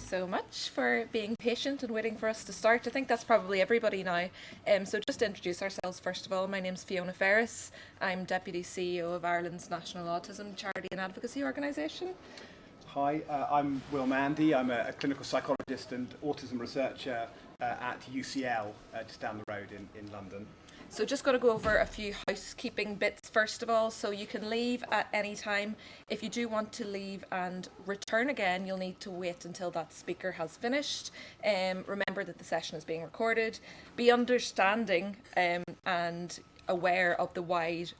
so much for being patient and waiting for us to start. I think that's probably everybody now. So just to introduce ourselves, first of all, my name's Fiona Ferris. I'm Deputy CEO of Ireland's National Autism Charity and Advocacy Organisation. Hi, I'm Mandy. I'm a clinical psychologist and autism researcher at UCL, just down the road in London. So just going to go over a few housekeeping bits first of all. So you can leave at any time. If you do want to leave and return again, you'll need to wait until that speaker has finished. Remember that the session is being recorded. Be understanding and aware of the wide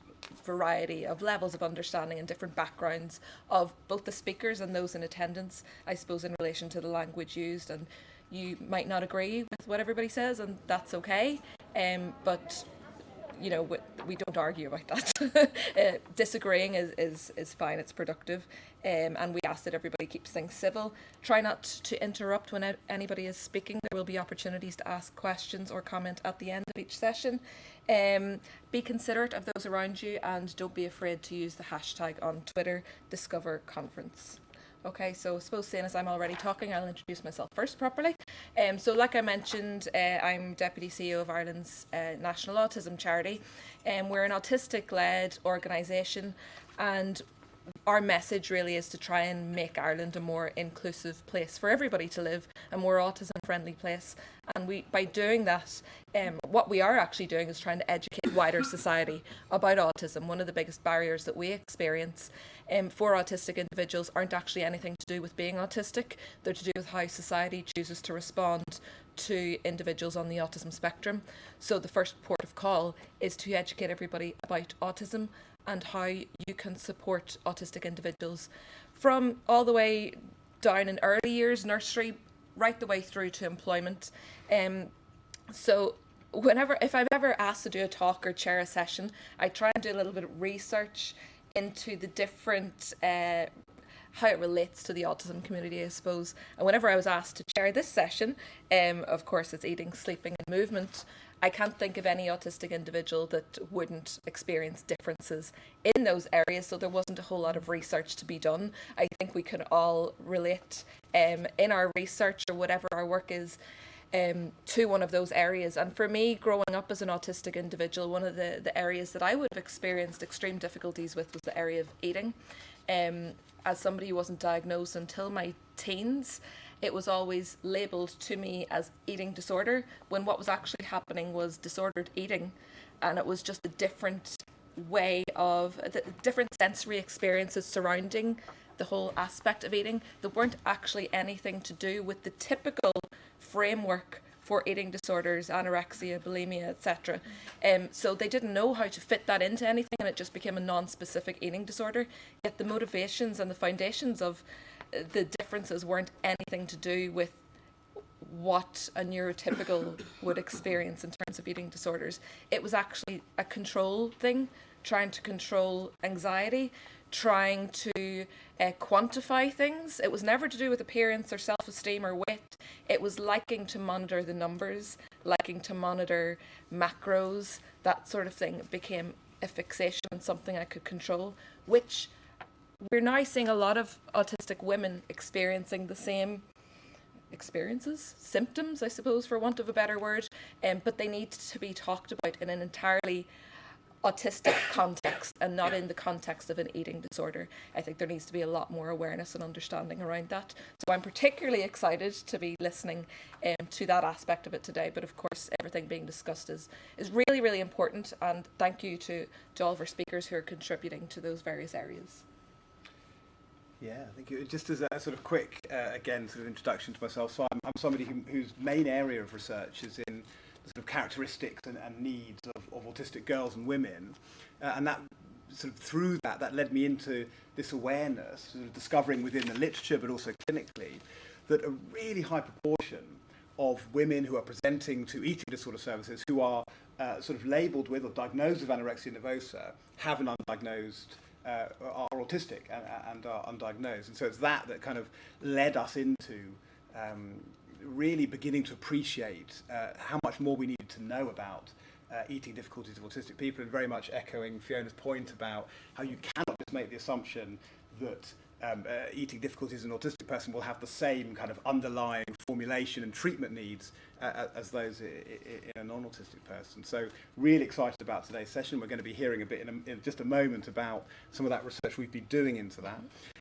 variety of levels of understanding and different backgrounds of both the speakers and those in attendance, I suppose, in relation to the language used. And you might not agree with what everybody says, and that's okay. But you know, we don't argue about that. Disagreeing is fine, it's productive. And we ask that everybody keeps things civil. Try not to interrupt when anybody is speaking. There will be opportunities to ask questions or comment at the end of each session. Be considerate of those around you, and don't be afraid to use the hashtag on Twitter, #DiscoverConference. Okay, so I suppose seeing as I'm already talking, I'll introduce myself first properly. So like I mentioned, I'm Deputy CEO of Ireland's National Autism Charity. We're an autistic-led organisation, and our message really is to try and make Ireland a more inclusive place for everybody to live, a more autism-friendly place. And by doing that, what we are actually doing is trying to educate wider society about autism. One of the biggest barriers that we experience for autistic individuals aren't actually anything to do with being autistic. They're to do with how society chooses to respond to individuals on the autism spectrum. So the first port of call is to educate everybody about autism and how you can support autistic individuals from all the way down in early years, nursery, right the way through to employment. So if I'm ever asked to do a talk or chair a session, I try and do a little bit of research into the different how it relates to the autism community, I suppose. And whenever I was asked to chair this session, of course it's eating, sleeping and movement, I can't think of any autistic individual that wouldn't experience differences in those areas, so there wasn't a whole lot of research to be done. I think we can all relate in our research or whatever our work is to one of those areas. And for me, growing up as an autistic individual, one of the areas that I would have experienced extreme difficulties with was the area of eating. As somebody who wasn't diagnosed until my teens, it was always labelled to me as eating disorder, when what was actually happening was disordered eating. And it was just a different way of, different sensory experiences surrounding the whole aspect of eating that weren't actually anything to do with the typical framework for eating disorders, anorexia, bulimia, etc. So they didn't know how to fit that into anything, and it just became a non-specific eating disorder. Yet the motivations and the foundations of the differences weren't anything to do with what a neurotypical would experience in terms of eating disorders. It was actually a control thing, trying to control anxiety, trying to quantify things. It was never to do with appearance or self-esteem or weight. It was liking to monitor the numbers, liking to monitor macros. That sort of thing became a fixation and something I could control, which we're now seeing a lot of autistic women experiencing the same experiences, symptoms, I suppose, for want of a better word, but they need to be talked about in an entirely autistic context and not in the context of an eating disorder. I think there needs to be a lot more awareness and understanding around that. So I'm particularly excited to be listening to that aspect of it today. But of course, everything being discussed is really, really important. And thank you to all of our speakers who are contributing to those various areas. Yeah, I think just as a sort of quick, again, sort of introduction to myself. So I'm somebody whose main area of research is in the sort of characteristics and needs of autistic girls and women, and that sort of through that led me into this awareness, sort of discovering within the literature, but also clinically, that a really high proportion of women who are presenting to eating disorder services who are sort of labelled with or diagnosed with anorexia nervosa have an undiagnosed are autistic and are undiagnosed. And so it's that kind of led us into really beginning to appreciate how much more we needed to know about eating difficulties of autistic people, and very much echoing Fiona's point about how you cannot just make the assumption that eating difficulties in an autistic person will have the same kind of underlying formulation and treatment needs as those in a non-autistic person. So really excited about today's session. We're going to be hearing a bit in just a moment about some of that research we've been doing into that.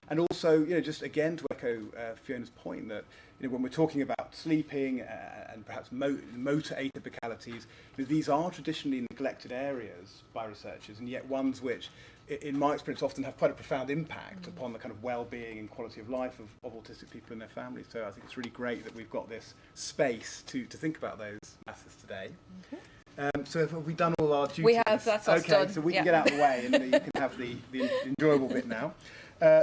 And also, just again to echo Fiona's point that when we're talking about sleeping and perhaps motor atypicalities, these are traditionally neglected areas by researchers, and yet ones which, in my experience, often have quite a profound impact upon the kind of well-being and quality of life of autistic people and their families. So I think it's really great that we've got this space to think about those matters today. So have we done all our duties? We have, that's us done. Okay, so we can get out of the way and you can have the enjoyable bit now.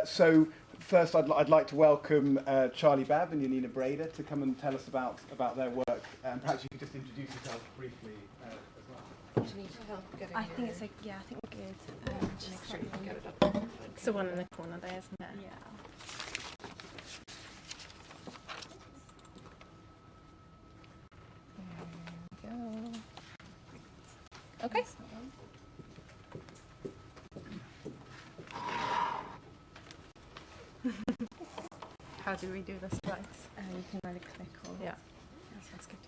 So first I'd like to welcome Charli, Babb and Janina Brede to come and tell us about their work. Perhaps you could just introduce yourself briefly as well. Do you need help getting I think it's I think we're good. Make sure you can get it up. It's the one in the corner there, isn't it? Yeah. There we go. Okay. How do we do the slides? You can either click or... Yeah. That's good.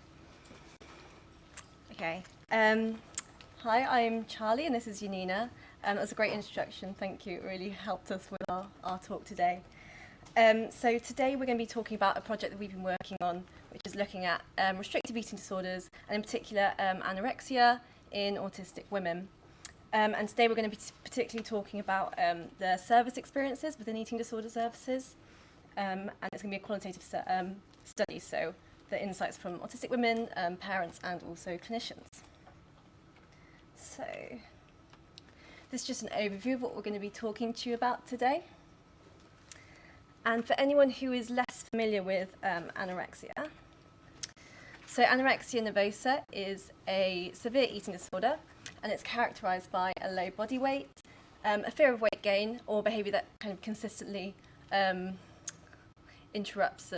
Okay. Hi, I'm Charli and this is Janina. That was a great introduction. Thank you. It really helped us with our talk today. So today we're going to be talking about a project that we've been working on, which is looking at restrictive eating disorders, and in particular anorexia in autistic women. And today we're going to be particularly talking about the service experiences within eating disorder services. And it's going to be a qualitative study, so the insights from autistic women, parents, and also clinicians. So this is just an overview of what we're going to be talking to you about today. And for anyone who is less familiar with anorexia, so anorexia nervosa is a severe eating disorder, and it's characterised by a low body weight, a fear of weight gain, or behaviour that kind of consistently interrupts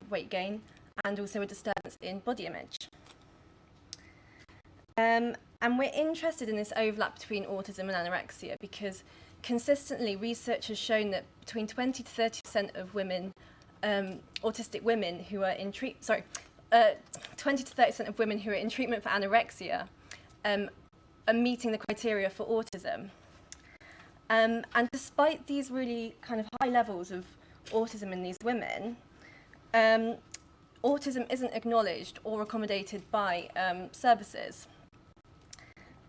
weight gain, and also a disturbance in body image. And we're interested in this overlap between autism and anorexia because consistently research has shown that between 20 to 30% of women, autistic women who are in 20 to 30% of women who are in treatment for anorexia are meeting the criteria for autism. And despite these really kind of high levels of autism in these women, autism isn't acknowledged or accommodated by services.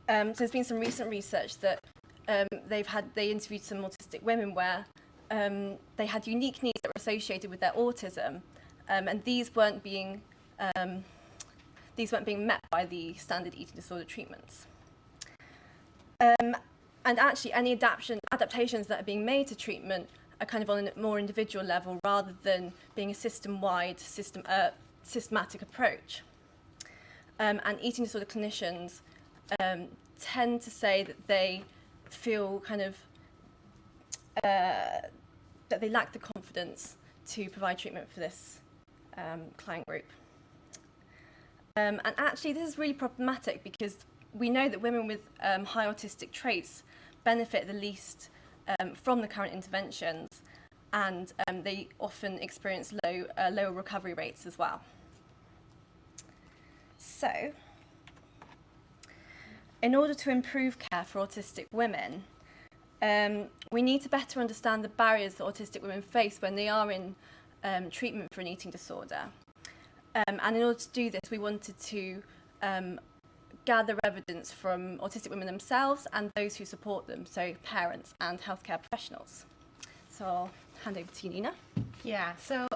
So there's been some recent research that they interviewed some autistic women where they had unique needs that were associated with their autism, and these weren't being met by the standard eating disorder treatments. And actually, any adaptations that are being made to treatment are kind of on a more individual level rather than being a system-wide, systematic approach. And eating disorder clinicians tend to say that they feel kind of that they lack the confidence to provide treatment for this client group. And actually, this is really problematic because we know that women with high autistic traits benefit the least from the current interventions, and they often experience lower recovery rates as well. So, in order to improve care for autistic women, we need to better understand the barriers that autistic women face when they are in treatment for an eating disorder. And in order to do this, we wanted to gather evidence from autistic women themselves and those who support them, so parents and healthcare professionals. So I'll hand over to Janina. Yeah, so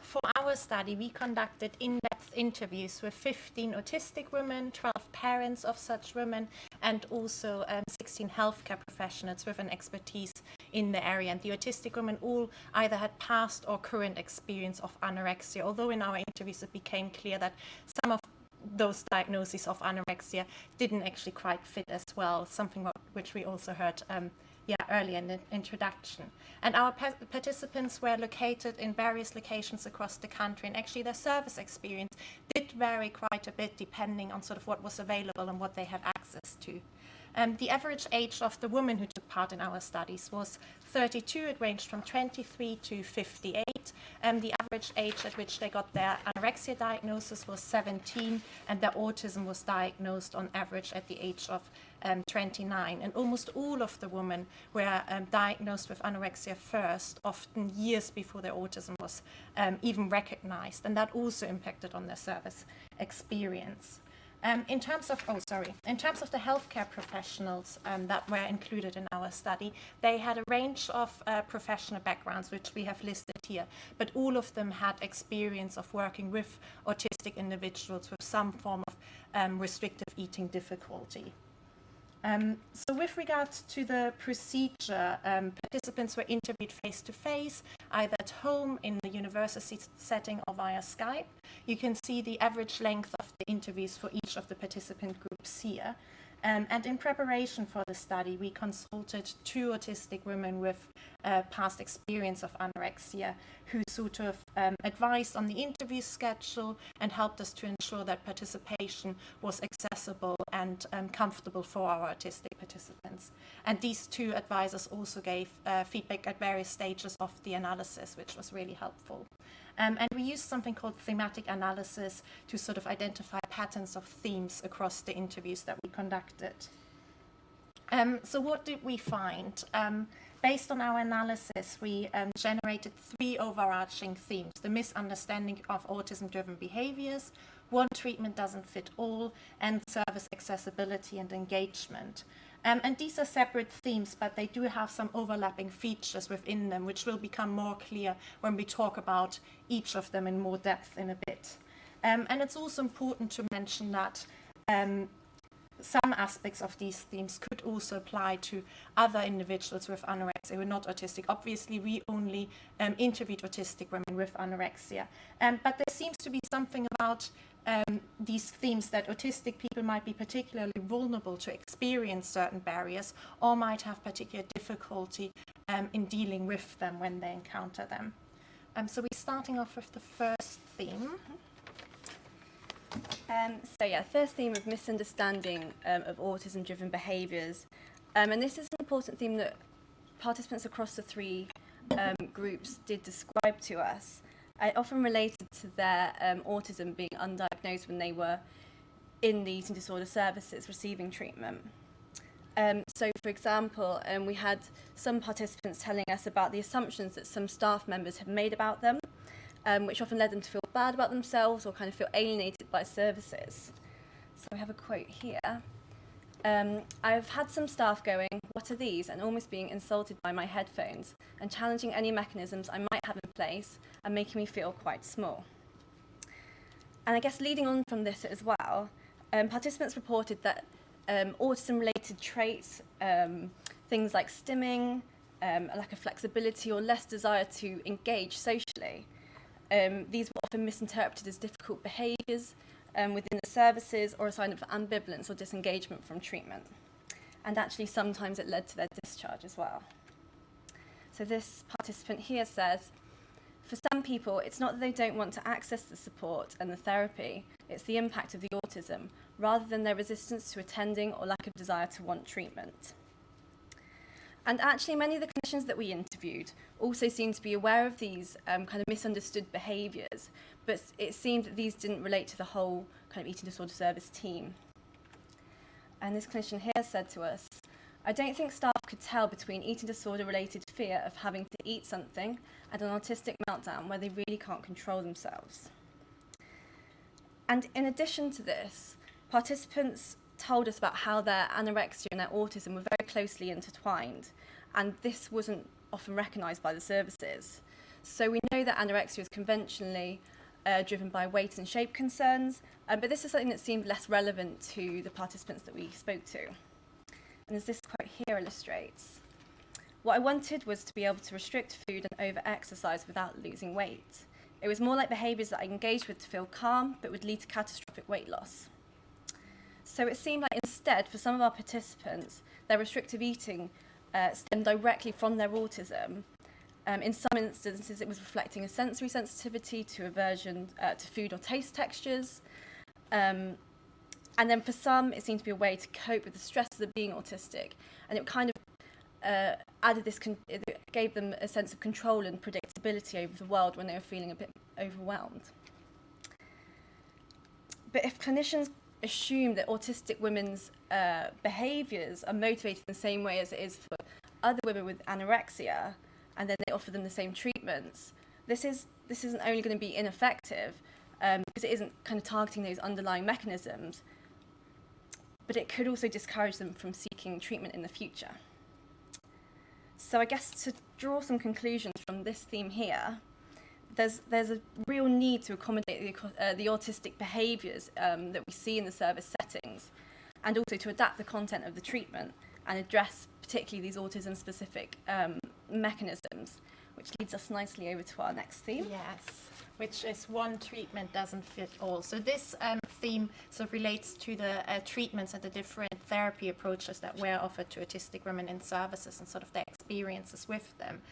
for our study, we conducted in-depth interviews with 15 autistic women, 12 parents of such women, and also 16 healthcare professionals with an expertise in the area. And the autistic women all either had past or current experience of anorexia, although in our interviews it became clear that some of those diagnoses of anorexia didn't actually quite fit as well, something which we also heard earlier in the introduction. And our participants were located in various locations across the country, and actually their service experience did vary quite a bit depending on sort of what was available and what they had access to. The average age of the women who took part in our studies was 32. It ranged from 23 to 58. The average age at which they got their anorexia diagnosis was 17, and their autism was diagnosed on average at the age of 29. And almost all of the women were diagnosed with anorexia first, often years before their autism was even recognized, and that also impacted on their service experience. In terms of the healthcare professionals that were included in our study, they had a range of professional backgrounds, which we have listed here, but all of them had experience of working with autistic individuals with some form of restrictive eating difficulty. So with regards to the procedure, participants were interviewed face-to-face, either at home, in the university setting, or via Skype. You can see the average length of the interviews for each of the participant groups here. And in preparation for the study, we consulted 2 autistic women with past experience of anorexia, who sort of advised on the interview schedule and helped us to ensure that participation was accessible and comfortable for our autistic participants. And these 2 advisors also gave feedback at various stages of the analysis, which was really helpful. And we used something called thematic analysis to sort of identify patterns of themes across the interviews that we conducted. So what did we find? Based on our analysis, we generated 3 overarching themes: the misunderstanding of autism-driven behaviours, one treatment doesn't fit all, and service accessibility and engagement. And these are separate themes, but they do have some overlapping features within them, which will become more clear when we talk about each of them in more depth in a bit. And it's also important to mention that some aspects of these themes could also apply to other individuals with anorexia who are not autistic. Obviously, we only interviewed autistic women with anorexia. But there seems to be something about these themes that autistic people might be particularly vulnerable to experience certain barriers, or might have particular difficulty in dealing with them when they encounter them. So we're starting off with the first theme. First theme of misunderstanding of autism-driven behaviours. And this is an important theme that participants across the 3 groups did describe to us. Often related to their autism being undiagnosed when they were in the eating disorder services receiving treatment. So, for example, we had some participants telling us about the assumptions that some staff members had made about them, which often led them to feel bad about themselves or kind of feel alienated by services. So we have a quote here. I've had some staff going, "What are these?" and almost being insulted by my headphones and challenging any mechanisms I might have in place and making me feel quite small. And I guess leading on from this as well, participants reported that autism-related traits, things like stimming, a lack of flexibility or less desire to engage socially, these were often misinterpreted as difficult behaviours within the services, or a sign of ambivalence or disengagement from treatment. And actually sometimes it led to their discharge as well. So this participant here says, "For some people, it's not that they don't want to access the support and the therapy, it's the impact of the autism, rather than their resistance to attending or lack of desire to want treatment." And actually many of the clinicians that we interviewed also seemed to be aware of these kind of misunderstood behaviours, but it seemed that these didn't relate to the whole kind of eating disorder service team. And this clinician here said to us, "I don't think staff could tell between eating disorder related fear of having to eat something and an autistic meltdown where they really can't control themselves." And in addition to this, participants told us about how their anorexia and their autism were very closely intertwined, and this wasn't often recognised by the services. So we know that anorexia is conventionally driven by weight and shape concerns, but this is something that seemed less relevant to the participants that we spoke to. And as this quote here illustrates, "What I wanted was to be able to restrict food and over-exercise without losing weight. It was more like behaviours that I engaged with to feel calm, but would lead to catastrophic weight loss." So it seemed like instead, for some of our participants, their restrictive eating stemmed directly from their autism. In some instances, it was reflecting a sensory sensitivity to aversion to food or taste textures. And then for some, it seemed to be a way to cope with the stresses of being autistic. And it kind of it gave them a sense of control and predictability over the world when they were feeling a bit overwhelmed. But if clinicians assume that autistic women's behaviours are motivated in the same way as it is for other women with anorexia, and then they offer them the same treatments, this isn't only going to be ineffective because it isn't kind of targeting those underlying mechanisms, but it could also discourage them from seeking treatment in the future. So I guess to draw some conclusions from this theme here, there's a real need to accommodate the autistic behaviours that we see in the service settings, and also to adapt the content of the treatment and address particularly these autism-specific mechanisms, which leads us nicely over to our next theme. Yes, which is one treatment doesn't fit all. So this theme sort of relates to the treatments and the different therapy approaches that were offered to autistic women in services and sort of their experiences with them.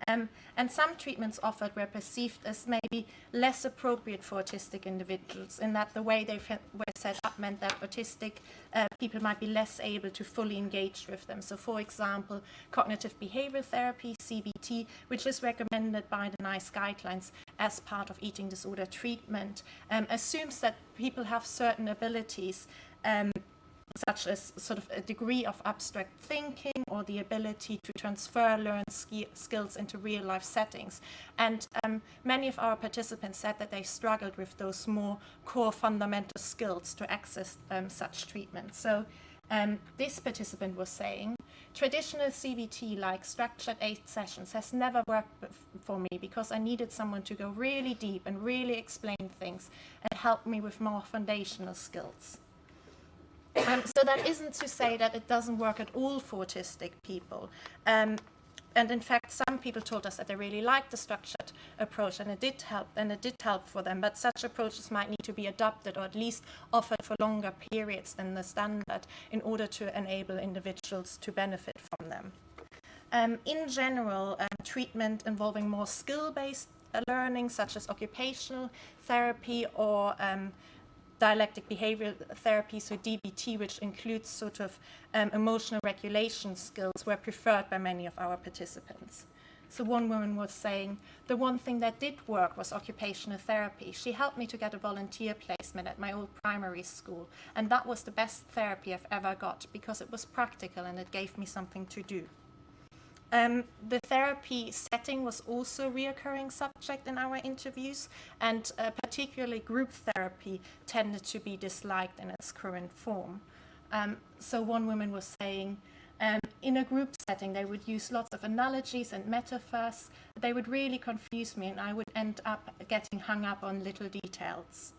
And some treatments offered were perceived as maybe less appropriate for autistic individuals, in that the way they were set up meant that autistic people might be less able to fully engage with them. So, for example, cognitive behavioral therapy, CBT, which is recommended by the NICE guidelines as part of eating disorder treatment, assumes that people have certain abilities such as sort of a degree of abstract thinking or the ability to transfer learned skills into real life settings. And many of our participants said that they struggled with those more core fundamental skills to access such treatment. So this participant was saying, traditional CBT like structured 8 sessions has never worked for me because I needed someone to go really deep and really explain things and help me with more foundational skills. So that isn't to say that it doesn't work at all for autistic people. And in fact, some people told us that they really liked the structured approach, and it did help for them, but such approaches might need to be adopted or at least offered for longer periods than the standard in order to enable individuals to benefit from them. In general, treatment involving more skill-based learning, such as occupational therapy or dialectic behavioral therapy, so DBT, which includes sort of emotional regulation skills, were preferred by many of our participants. So one woman was saying, the one thing that did work was occupational therapy. She helped me to get a volunteer placement at my old primary school, and that was the best therapy I've ever got because it was practical and it gave me something to do. The therapy setting was also a reoccurring subject in our interviews, and particularly group therapy tended to be disliked in its current form. So one woman was saying, in a group setting, they would use lots of analogies and metaphors. They would really confuse me, and I would end up getting hung up on little details.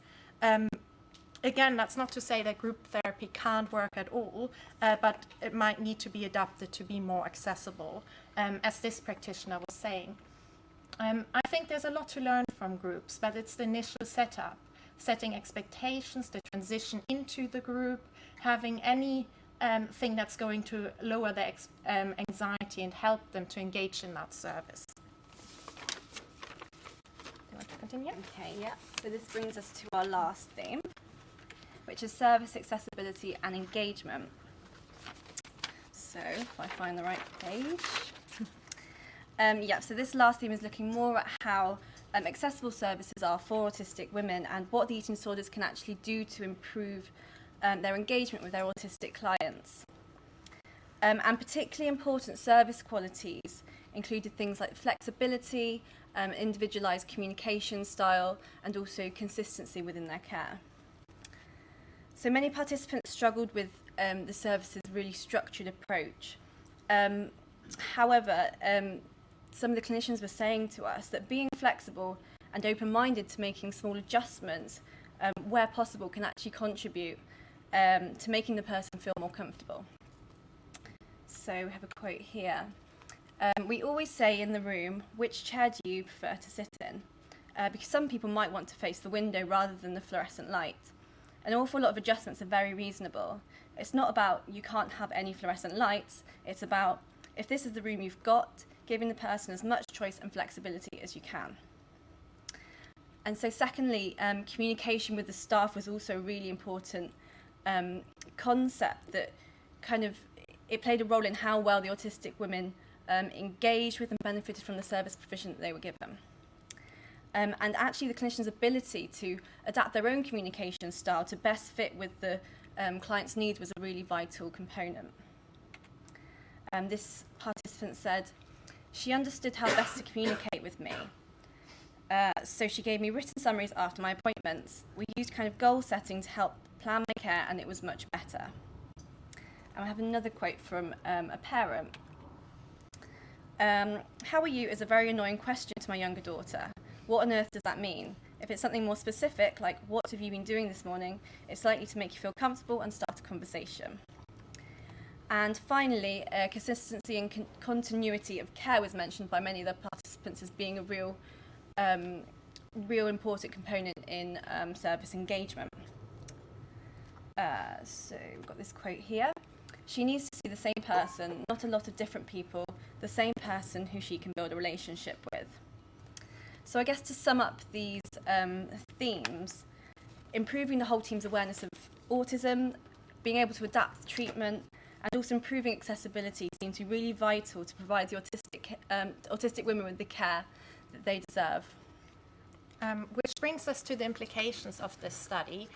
Again, that's not to say that group therapy can't work at all, but it might need to be adapted to be more accessible, as this practitioner was saying. I think there's a lot to learn from groups, but it's the initial setup, setting expectations, the transition into the group, having any thing that's going to lower their anxiety and help them to engage in that service. Do you want to continue? Okay, yeah. So this brings us to our last theme, which is service accessibility and engagement. So if I find the right page. So this last theme is looking more at how accessible services are for autistic women and what the eating disorders can actually do to improve their engagement with their autistic clients. And particularly important service qualities included things like flexibility, individualised communication style, and also consistency within their care. So many participants struggled with the service's really structured approach. However, some of the clinicians were saying to us that being flexible and open-minded to making small adjustments where possible can actually contribute to making the person feel more comfortable. So we have a quote here. We always say in the room, which chair do you prefer to sit in? Because some people might want to face the window rather than the fluorescent light. An awful lot of adjustments are very reasonable. It's not about you can't have any fluorescent lights, it's about if this is the room you've got, giving the person as much choice and flexibility as you can. And so secondly, communication with the staff was also really important concept that kind of it played a role in how well the autistic women engaged with and benefited from the service provision that they were given. And actually the clinician's ability to adapt their own communication style to best fit with the client's needs was a really vital component. This participant said, she understood how best to communicate with me. So she gave me written summaries after my appointments. We used kind of goal setting to help plan my care, and it was much better. And I have another quote from a parent. How are you is a very annoying question to my younger daughter. What on earth does that mean? If it's something more specific, like what have you been doing this morning, it's likely to make you feel comfortable and start a conversation. And finally, consistency and continuity of care was mentioned by many of the participants as being a real important component in service engagement. So we've got this quote here. She needs to see the same person, not a lot of different people, the same person who she can build a relationship with. So I guess to sum up these themes, improving the whole team's awareness of autism, being able to adapt the treatment, and also improving accessibility seem to be really vital to provide the autistic women with the care that they deserve. Which brings us to the implications of this study.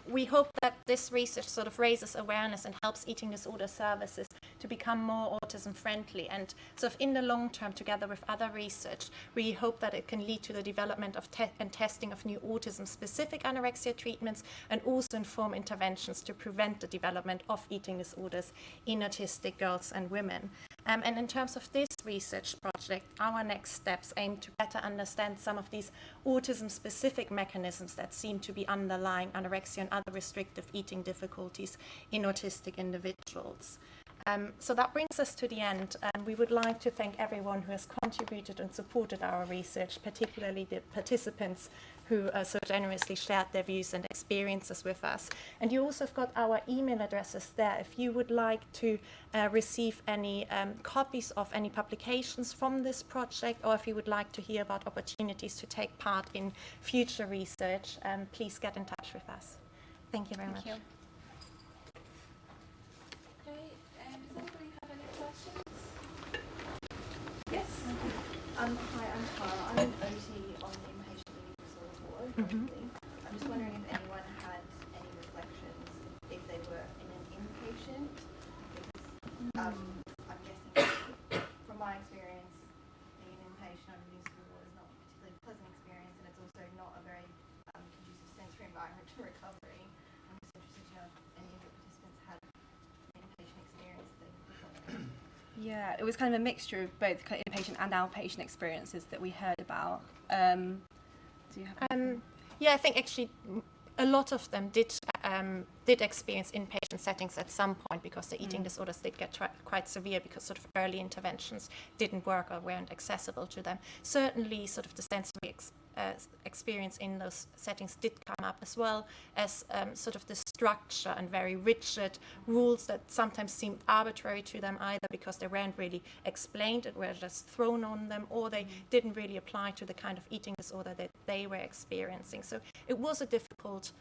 We hope that this research sort of raises awareness and helps eating disorder services to become more autism friendly, and sort of in the long term, together with other research, we hope that it can lead to the development of and testing of new autism specific anorexia treatments, and also inform interventions to prevent the development of eating disorders in autistic girls and women. And in terms of this research project, our next steps aim to better understand some of these autism-specific mechanisms that seem to be underlying anorexia and other restrictive eating difficulties in autistic individuals. So that brings us to the end, and we would like to thank everyone who has contributed and supported our research, particularly the participants who so generously shared their views and experiences with us. And you also have got our email addresses there if you would like to receive any copies of any publications from this project, or if you would like to hear about opportunities to take part in future research, please get in touch with us. Thank you very much. You. Okay, does anybody have any questions? Yes. Hi, I'm Tara. I'm an OT on the inpatient eating disorder ward currently. I'm just wondering if anyone had any reflections if they were in an inpatient, because I'm guessing from my experience, being an inpatient on an eating disorder ward is not a particularly pleasant experience, and it's also not a very conducive sensory environment to recovery. I'm just interested to know if any of the participants had an inpatient experience that they could report. Yeah, it was kind of a mixture of both kind of inpatient and outpatient experiences that we heard about. Do you have? Yeah, I think actually a lot of them did experience inpatient settings at some point, because the eating disorders did get quite severe because sort of early interventions didn't work or weren't accessible to them. Certainly sort of the sensory experience in those settings did come up, as well as sort of the structure and very rigid rules that sometimes seemed arbitrary to them, either because they weren't really explained, it were just thrown on them, or they didn't really apply to the kind of eating disorder that they were experiencing. So it was a difficult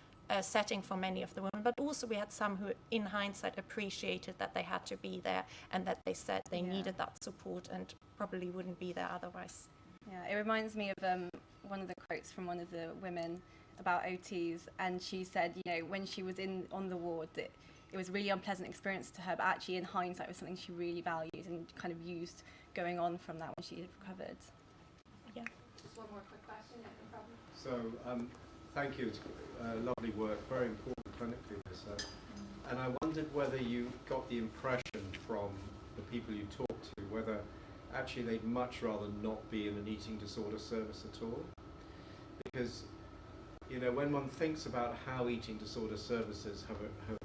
setting for many of the women, but also we had some who in hindsight appreciated that they had to be there, and that they said they needed that support and probably wouldn't be there otherwise. Yeah, it reminds me of one of the quotes from one of the women about OTs, and she said, you know, when she was on the ward, that it was a really unpleasant experience to her, but actually in hindsight it was something she really valued and kind of used going on from that when she had recovered. Yeah. Just one more quick question, no problem. So, thank you. It's lovely work, very important clinically, this. And I wondered whether you got the impression from the people you talked to, whether actually they'd much rather not be in an eating disorder service at all. Because, you know, when one thinks about how eating disorder services have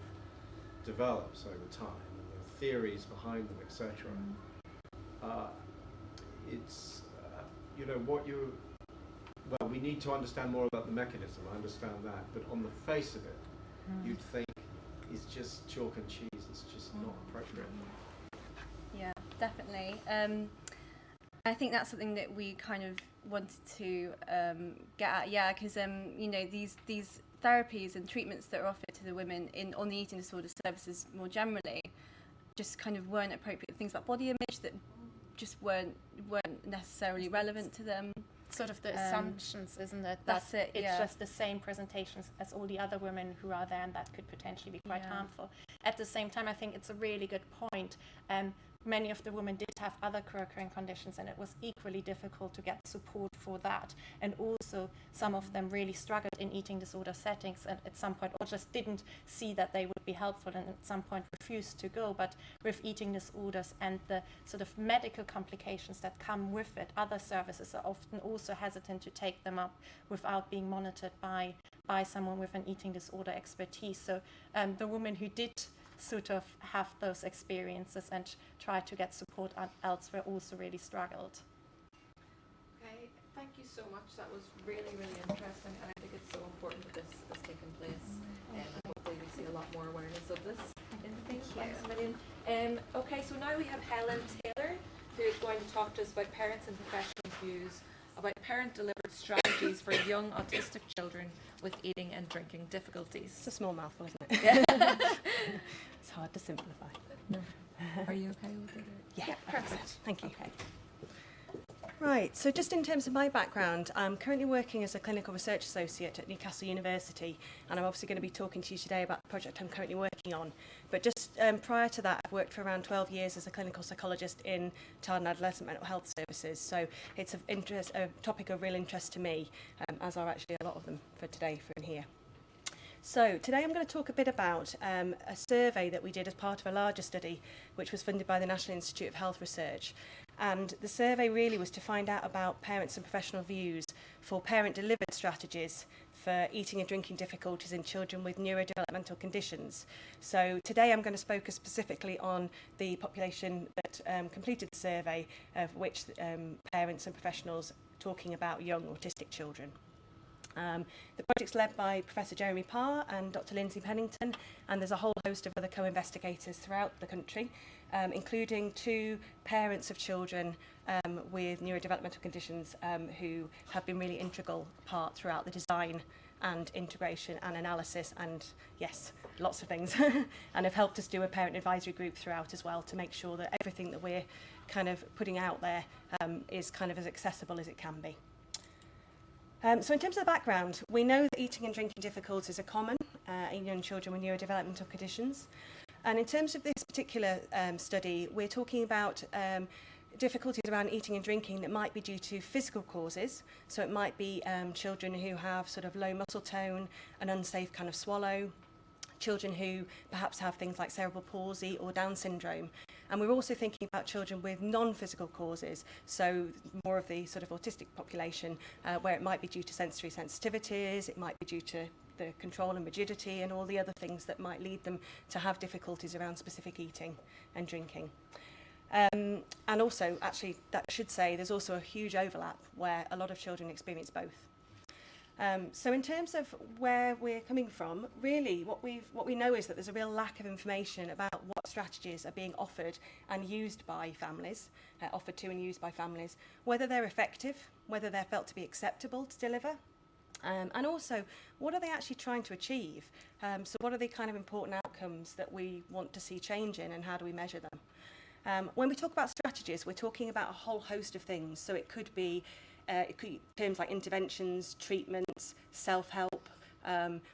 developed over time, and the theories behind them, etc., it's, you know, well, we need to understand more about the mechanism, I understand that, but on the face of it, you'd think it's just chalk and cheese, it's just not appropriate. Yeah, definitely. I think that's something that we kind of wanted to get at, because you know, these therapies and treatments that are offered to the women on the eating disorder services more generally just kind of weren't appropriate. Things like body image that just weren't necessarily relevant to them. Sort of the assumptions, isn't it? That's it, It's yeah. just the same presentations as all the other women who are there, and that could potentially be quite harmful. At the same time, I think it's a really good point. Many of the women did have other co-occurring conditions, and it was equally difficult to get support for that. And also, some of them really struggled in eating disorder settings, and at some point, or just didn't see that they would be helpful, and at some point refused to go. But with eating disorders and the sort of medical complications that come with it, other services are often also hesitant to take them up without being monitored by someone with an eating disorder expertise. So the women who did sort of have those experiences and try to get support elsewhere also really struggled. Okay, thank you so much. That was really, really interesting, and I think it's so important that this has taken place, and hopefully we see a lot more awareness of this in the thing. Thanks a million. Okay, so now we have Helen Taylor, who is going to talk to us about parents and professionals' views about parent-delivered strategies for young autistic children with eating and drinking difficulties. It's a small mouthful, isn't it? It's hard to simplify. No. Are you okay with it? Yeah, perfect. Thank you. Okay. Right, so just in terms of my background, I'm currently working as a clinical research associate at Newcastle University, and I'm obviously going to be talking to you today about the project I'm currently working on. But just prior to that, I've worked for around 12 years as a clinical psychologist in child and adolescent mental health services, so it's a topic of real interest to me, as are actually a lot of them for today for in here. So today I'm going to talk a bit about a survey that we did as part of a larger study which was funded by the National Institute of Health Research. And the survey really was to find out about parents and professional views for parent-delivered strategies for eating and drinking difficulties in children with neurodevelopmental conditions. So today I'm going to focus specifically on the population that completed the survey, of which parents and professionals talking about young autistic children. The project's led by Professor Jeremy Parr and Dr Lindsay Pennington, and there's a whole host of other co-investigators throughout the country, including 2 parents of children with neurodevelopmental conditions who have been really integral part throughout the design and integration and analysis and, yes, lots of things, and have helped us do a parent advisory group throughout as well to make sure that everything that we're kind of putting out there is kind of as accessible as it can be. So in terms of the background, we know that eating and drinking difficulties are common in young children with neurodevelopmental conditions. And in terms of this particular study, we're talking about difficulties around eating and drinking that might be due to physical causes. So it might be children who have sort of low muscle tone, an unsafe kind of swallow, children who perhaps have things like cerebral palsy or Down syndrome. And we're also thinking about children with non-physical causes, so more of the sort of autistic population, where it might be due to sensory sensitivities, it might be due to the control and rigidity and all the other things that might lead them to have difficulties around specific eating and drinking. And also, actually, that should say there's also a huge overlap where a lot of children experience both. So in terms of where we're coming from, really what we know is that there's a real lack of information about what strategies are being offered and used by families, offered to and used by families, whether they're effective, whether they're felt to be acceptable to deliver, and also what are they actually trying to achieve. So what are the kind of important outcomes that we want to see change in, and how do we measure them? When we talk about strategies, we're talking about a whole host of things. So it could be terms like interventions, treatments, self-help,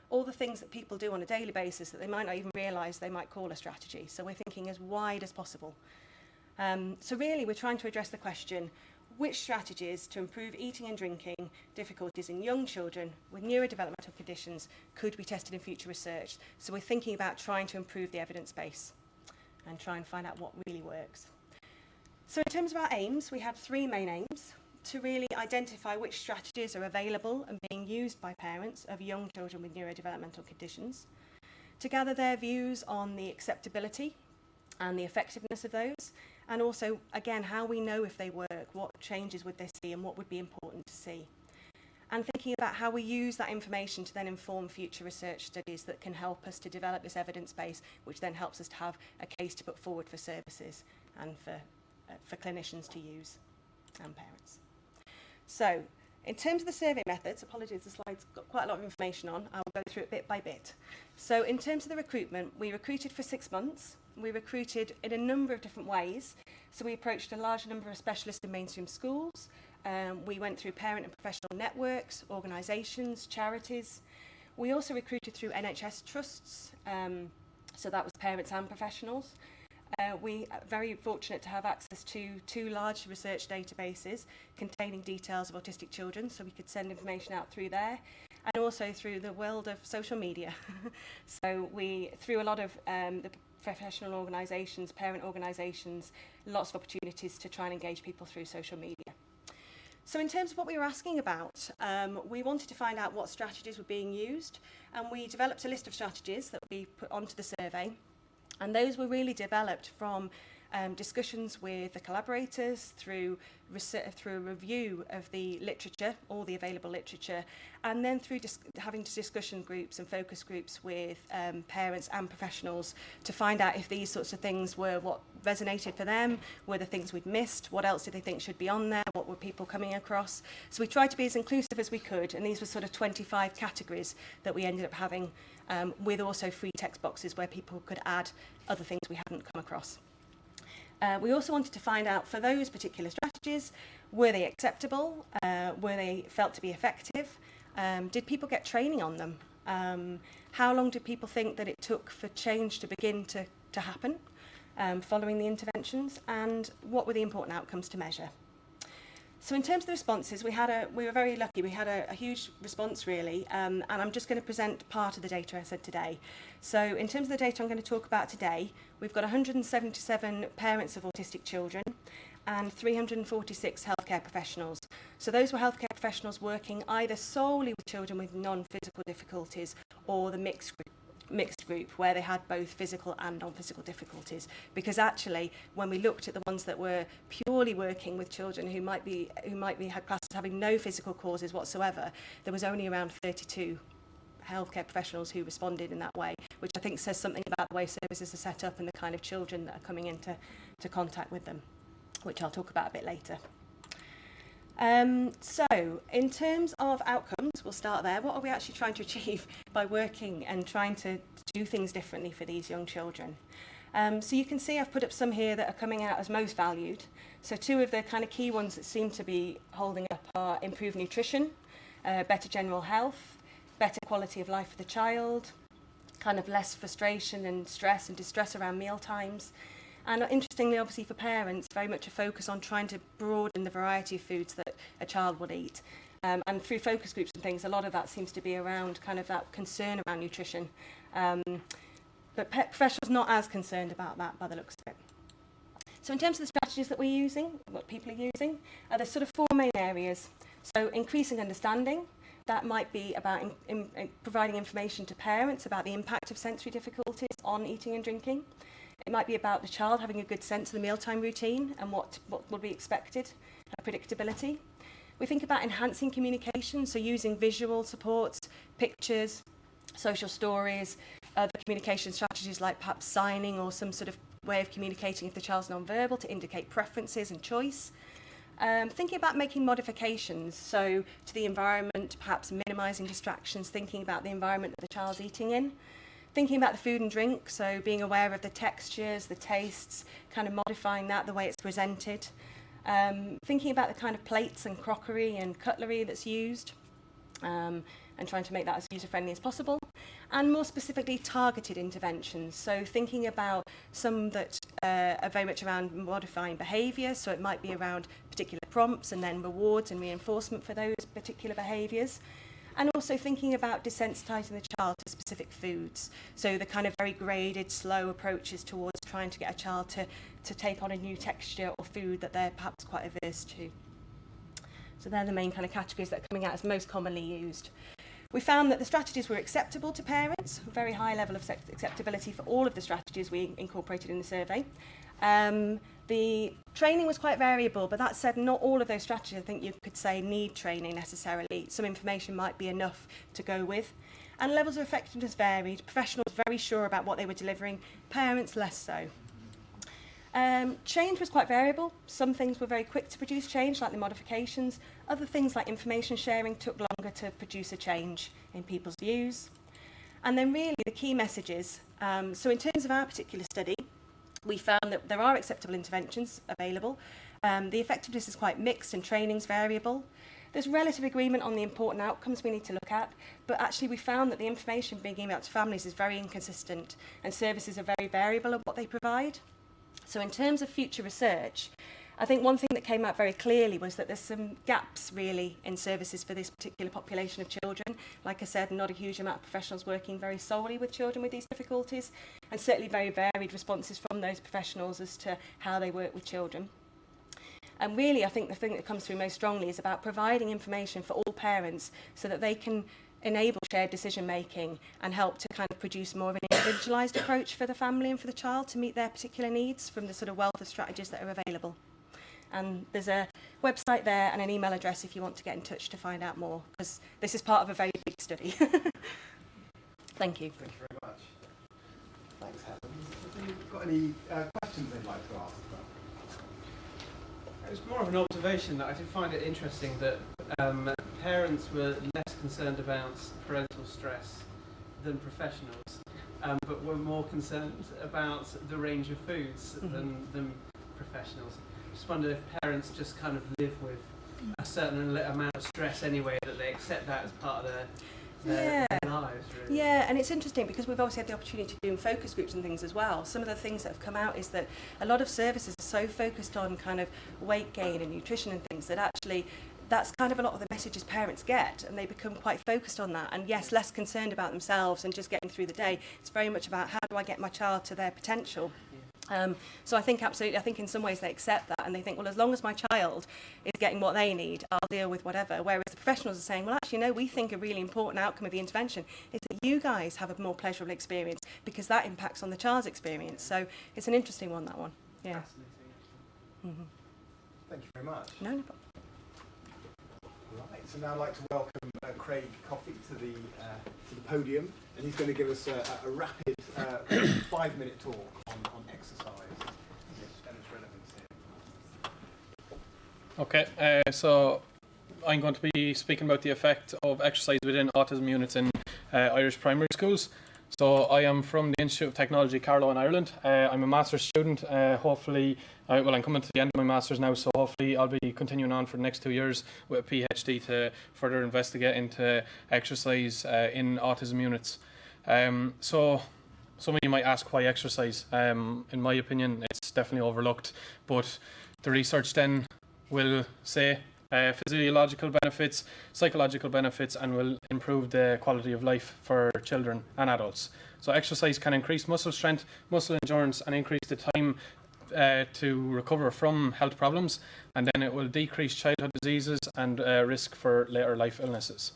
all the things that people do on a daily basis that they might not even realise they might call a strategy. So we're thinking as wide as possible. So really we're trying to address the question, which strategies to improve eating and drinking difficulties in young children with neurodevelopmental conditions could be tested in future research? So we're thinking about trying to improve the evidence base and try and find out what really works. So in terms of our aims, we had 3 main aims: to really identify which strategies are available and being used by parents of young children with neurodevelopmental conditions, to gather their views on the acceptability and the effectiveness of those, and also, again, how we know if they work, what changes would they see and what would be important to see. And thinking about how we use that information to then inform future research studies that can help us to develop this evidence base, which then helps us to have a case to put forward for services and for clinicians to use and parents. So In terms of the survey methods, apologies, the slide's got quite a lot of information on. I'll go through it bit by bit. So in terms of the recruitment, we recruited for 6 months. We recruited in a number of different ways. So we approached a large number of specialists in mainstream schools. We went through parent and professional networks, organisations, charities. We also recruited through NHS trusts. So that was parents and professionals. We are very fortunate to have access to 2 large research databases containing details of autistic children, so we could send information out through there, and also through the world of social media. So we, through a lot of the professional organisations, parent organisations, lots of opportunities to try and engage people through social media. So in terms of what we were asking about, we wanted to find out what strategies were being used, and we developed a list of strategies that we put onto the survey. And those were really developed from discussions with the collaborators, through a review of the literature, all the available literature, and then through having discussion groups and focus groups with parents and professionals to find out if these sorts of things were what resonated for them, were the things we'd missed, what else did they think should be on there, what were people coming across. So we tried to be as inclusive as we could, and these were sort of 25 categories that we ended up having, with also free text boxes where people could add other things we hadn't come across. We also wanted to find out, for those particular strategies, were they acceptable? Were they felt to be effective? Did people get training on them? How long did people think that it took for change to begin to happen following the interventions? And what were the important outcomes to measure? So in terms of the responses, we were very lucky. We had a huge response, really, and I'm just going to present part of the data I said today. So in terms of the data I'm going to talk about today, we've got 177 parents of autistic children and 346 healthcare professionals. So those were healthcare professionals working either solely with children with non-physical difficulties or the mixed group where they had both physical and non-physical difficulties, because actually when we looked at the ones that were purely working with children who might be had classed as having no physical causes whatsoever, there was only around 32 healthcare professionals who responded in that way, which I think says something about the way services are set up and the kind of children that are coming into contact with them, which I'll talk about a bit later. So, in terms of outcomes, we'll start there. What are we actually trying to achieve by working and trying to do things differently for these young children? So you can see I've put up some here that are coming out as most valued. So 2 of the kind of key ones that seem to be holding up are improved nutrition, better general health, better quality of life for the child, kind of less frustration and stress and distress around meal times. And interestingly, obviously for parents, very much a focus on trying to broaden the variety of foods that a child would eat. And through focus groups and things, a lot of that seems to be around kind of that concern around nutrition. But professionals not as concerned about that by the looks of it. So in terms of the strategies that we're using, what people are using, there's sort of 4 main areas. So increasing understanding. That might be about providing information to parents about the impact of sensory difficulties on eating and drinking. It might be about the child having a good sense of the mealtime routine and what would be expected, predictability. We think about enhancing communication, so using visual supports, pictures, social stories, other communication strategies like perhaps signing or some sort of way of communicating if the child's non-verbal to indicate preferences and choice. Thinking about making modifications, so to the environment, perhaps minimising distractions, thinking about the environment that the child's eating in. Thinking about the food and drink, so being aware of the textures, the tastes, kind of modifying that, the way it's presented. Thinking about the kind of plates and crockery and cutlery that's used, and trying to make that as user-friendly as possible. And more specifically, targeted interventions, so thinking about some that are very much around modifying behaviour, so it might be around particular prompts and then rewards and reinforcement for those particular behaviours. And also thinking about desensitising the child to specific foods. So the kind of very graded, slow approaches towards trying to get a child to take on a new texture or food that they're perhaps quite averse to. So they're the main kind of categories that are coming out as most commonly used. We found that the strategies were acceptable to parents, a very high level of acceptability for all of the strategies we incorporated in the survey. The training was quite variable, but that said, not all of those strategies, I think you could say, need training necessarily. Some information might be enough to go with. And levels of effectiveness varied. Professionals very sure about what they were delivering, parents less so. Change was quite variable. Some things were very quick to produce change, like the modifications. Other things like information sharing took longer to produce a change in people's views. And then really the key messages. So in terms of our particular study, we found that there are acceptable interventions available. The effectiveness is quite mixed and training's variable. There's relative agreement on the important outcomes we need to look at, but actually we found that the information being given out to families is very inconsistent and services are very variable in what they provide. So in terms of future research, I think one thing that came out very clearly was that there's some gaps really in services for this particular population of children. Like I said, not a huge amount of professionals working very solely with children with these difficulties, and certainly very varied responses from those professionals as to how they work with children. And really, I think the thing that comes through most strongly is about providing information for all parents so that they can enable shared decision making and help to kind of produce more of an individualised approach for the family and for the child to meet their particular needs from the sort of wealth of strategies that are available. And there's a website there and an email address if you want to get in touch to find out more, because this is part of a very big study. Thank you. Thank you very much. Thanks, Helen. Have you got any questions they'd like to ask? It was more of an observation that I did find it interesting that parents were less concerned about parental stress than professionals, but were more concerned about the range of foods than professionals. Just wondered if parents just kind of live with a certain amount of stress anyway, that they accept that as part of their lives, really. Yeah, and it's interesting because we've obviously had the opportunity to do focus groups and things as well. Some of the things that have come out is that a lot of services are so focused on kind of weight gain and nutrition and things that actually that's kind of a lot of the messages parents get, and they become quite focused on that, and yes, less concerned about themselves and just getting through the day. It's very much about how do I get my child to their potential. So I think absolutely, I think in some ways they accept that and they think, well, as long as my child is getting what they need, I'll deal with whatever. Whereas the professionals are saying, well, actually, no, we think a really important outcome of the intervention is that you guys have a more pleasurable experience because that impacts on the child's experience. So it's an interesting one, that one. Yeah. Mm-hmm. Thank you very much. No problem. Right, so now I'd like to welcome Craig Coffey to the podium, and he's going to give us a rapid 5-minute talk on exercise and its relevance here. Okay, so I'm going to be speaking about the effect of exercise within autism units in Irish primary schools. So I am from the Institute of Technology, Carlow in Ireland. I'm a master's student. Hopefully, I'm coming to the end of my master's now, so hopefully I'll be continuing on for the next 2 years with a PhD to further investigate into exercise in autism units. So some of you might ask why exercise. In my opinion, it's definitely overlooked, but the research then will say physiological benefits, psychological benefits, and will improve the quality of life for children and adults. So exercise can increase muscle strength, muscle endurance, and increase the time to recover from health problems, and then it will decrease childhood diseases and risk for later life illnesses.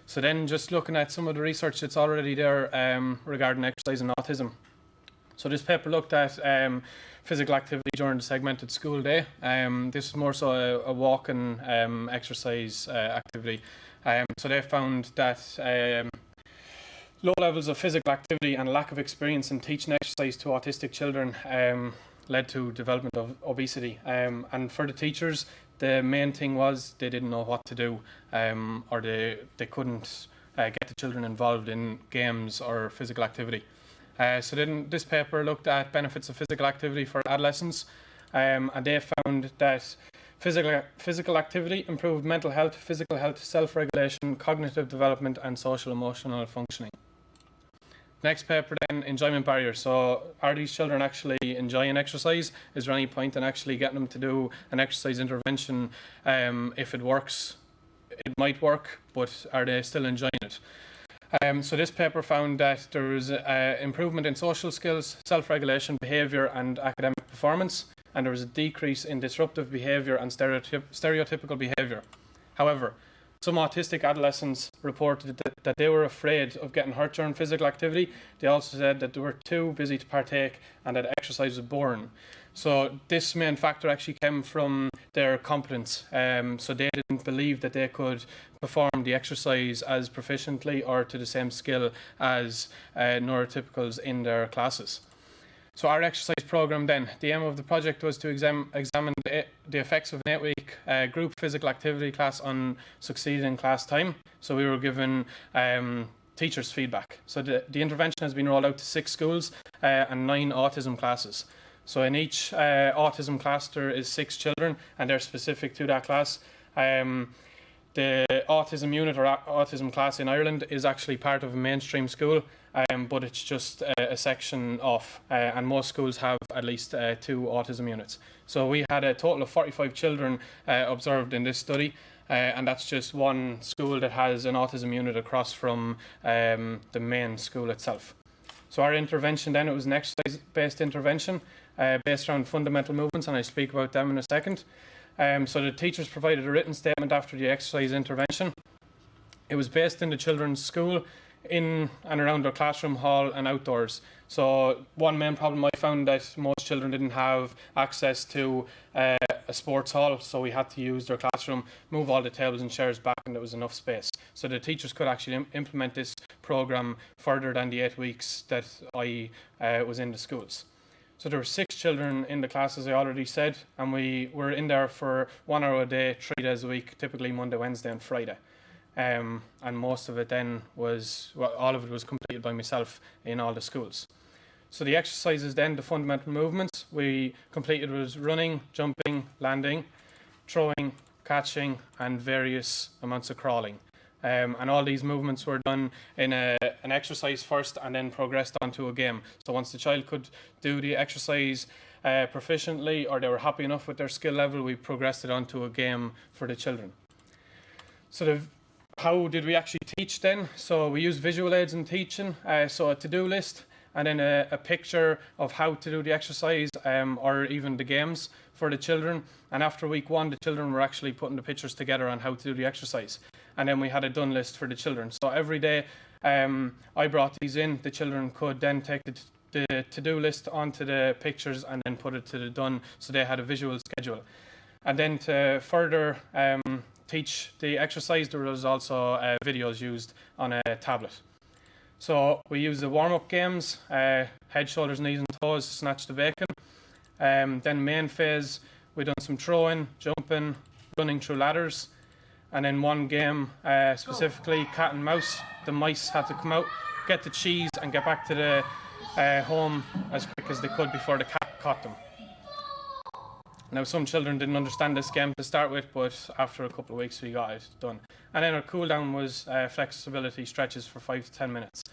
So then just looking at some of the research that's already there regarding exercise and autism. So this paper looked at physical activity during the segmented school day. This is more so a walk and exercise activity. So they found that low levels of physical activity and lack of experience in teaching exercise to autistic children led to development of obesity. And for the teachers, the main thing was they didn't know what to do, or they couldn't get the children involved in games or physical activity. So then this paper looked at benefits of physical activity for adolescents, and they found that physical activity improved mental health, physical health, self-regulation, cognitive development, and social emotional functioning. Next paper then, enjoyment barriers. So are these children actually enjoying exercise? Is there any point in actually getting them to do an exercise intervention? If it works, it might work, but are they still enjoying it? So this paper found that there was improvement in social skills, self-regulation, behaviour and academic performance, and there was a decrease in disruptive behaviour and stereotypical behaviour. However, some autistic adolescents reported that they were afraid of getting hurt during physical activity. They also said that they were too busy to partake and that exercise was boring. So this main factor actually came from their competence. So they didn't believe that they could perform the exercise as proficiently or to the same skill as neurotypicals in their classes. So our exercise program then, the aim of the project was to examine the effects of an 8-week group physical activity class on succeeding in class time. So we were given teachers' feedback. So the intervention has been rolled out to 6 schools and 9 autism classes. So in each autism class there is 6 children and they're specific to that class. The autism unit or autism class in Ireland is actually part of a mainstream school, but it's just a section off, and most schools have at least 2 autism units. So we had a total of 45 children observed in this study, and that's just one school that has an autism unit across from the main school itself. So our intervention then, it was an exercise-based intervention based around fundamental movements, and I'll speak about them in a second. So the teachers provided a written statement after the exercise intervention. It was based in the children's school, in and around their classroom, hall and outdoors. So one main problem I found that most children didn't have access to a sports hall, so we had to use their classroom, move all the tables and chairs back, and there was enough space. So the teachers could actually implement this program further than the 8 weeks that I was in the schools. So there were 6 children in the class, as I already said, and we were in there for 1 hour a day, 3 days a week, typically Monday, Wednesday and Friday. And most of it then was, well, all of it was completed by myself in all the schools. So the exercises then, the fundamental movements we completed was running, jumping, landing, throwing, catching and various amounts of crawling. And all these movements were done in an exercise first and then progressed onto a game. So once the child could do the exercise proficiently or they were happy enough with their skill level, we progressed it onto a game for the children. So how did we actually teach then? So we used visual aids in teaching, so a to-do list and then a picture of how to do the exercise or even the games for the children. And after week 1, the children were actually putting the pictures together on how to do the exercise. And then we had a done list for the children. So every day I brought these in. The children could then take the to-do list onto the pictures and then put it to the done. So they had a visual schedule. And then to further teach the exercise, there was also videos used on a tablet. So we used the warm-up games, head, shoulders, knees and toes, snatch the bacon. Then main phase, we done some throwing, jumping, running through ladders. And then one game, specifically cat and mouse. The mice had to come out, get the cheese and get back to the home as quick as they could before the cat caught them. Now some children didn't understand this game to start with, but after a couple of weeks we got it done. And then our cool down was flexibility stretches for 5 to 10 minutes.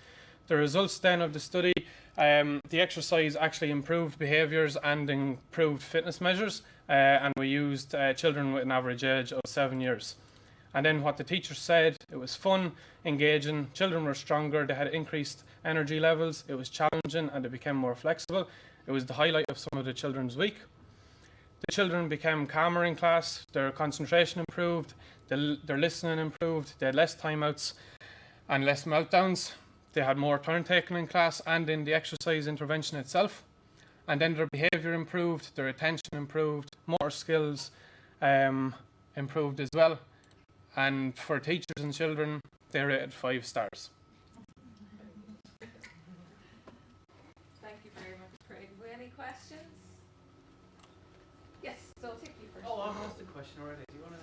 The results then of the study, the exercise actually improved behaviours and improved fitness measures, and we used children with an average age of 7 years. And then what the teachers said, it was fun, engaging, children were stronger, they had increased energy levels, it was challenging and they became more flexible. It was the highlight of some of the children's week. The children became calmer in class, their concentration improved, their listening improved, they had less timeouts and less meltdowns. They had more turn taken in class and in the exercise intervention itself. And then their behaviour improved, their attention improved, motor skills improved as well. And for teachers and children, they rated 5 stars. Thank you very much, Brede. Any questions? Yes, so I'll take you first. Oh, I've asked a question already. Do you want to?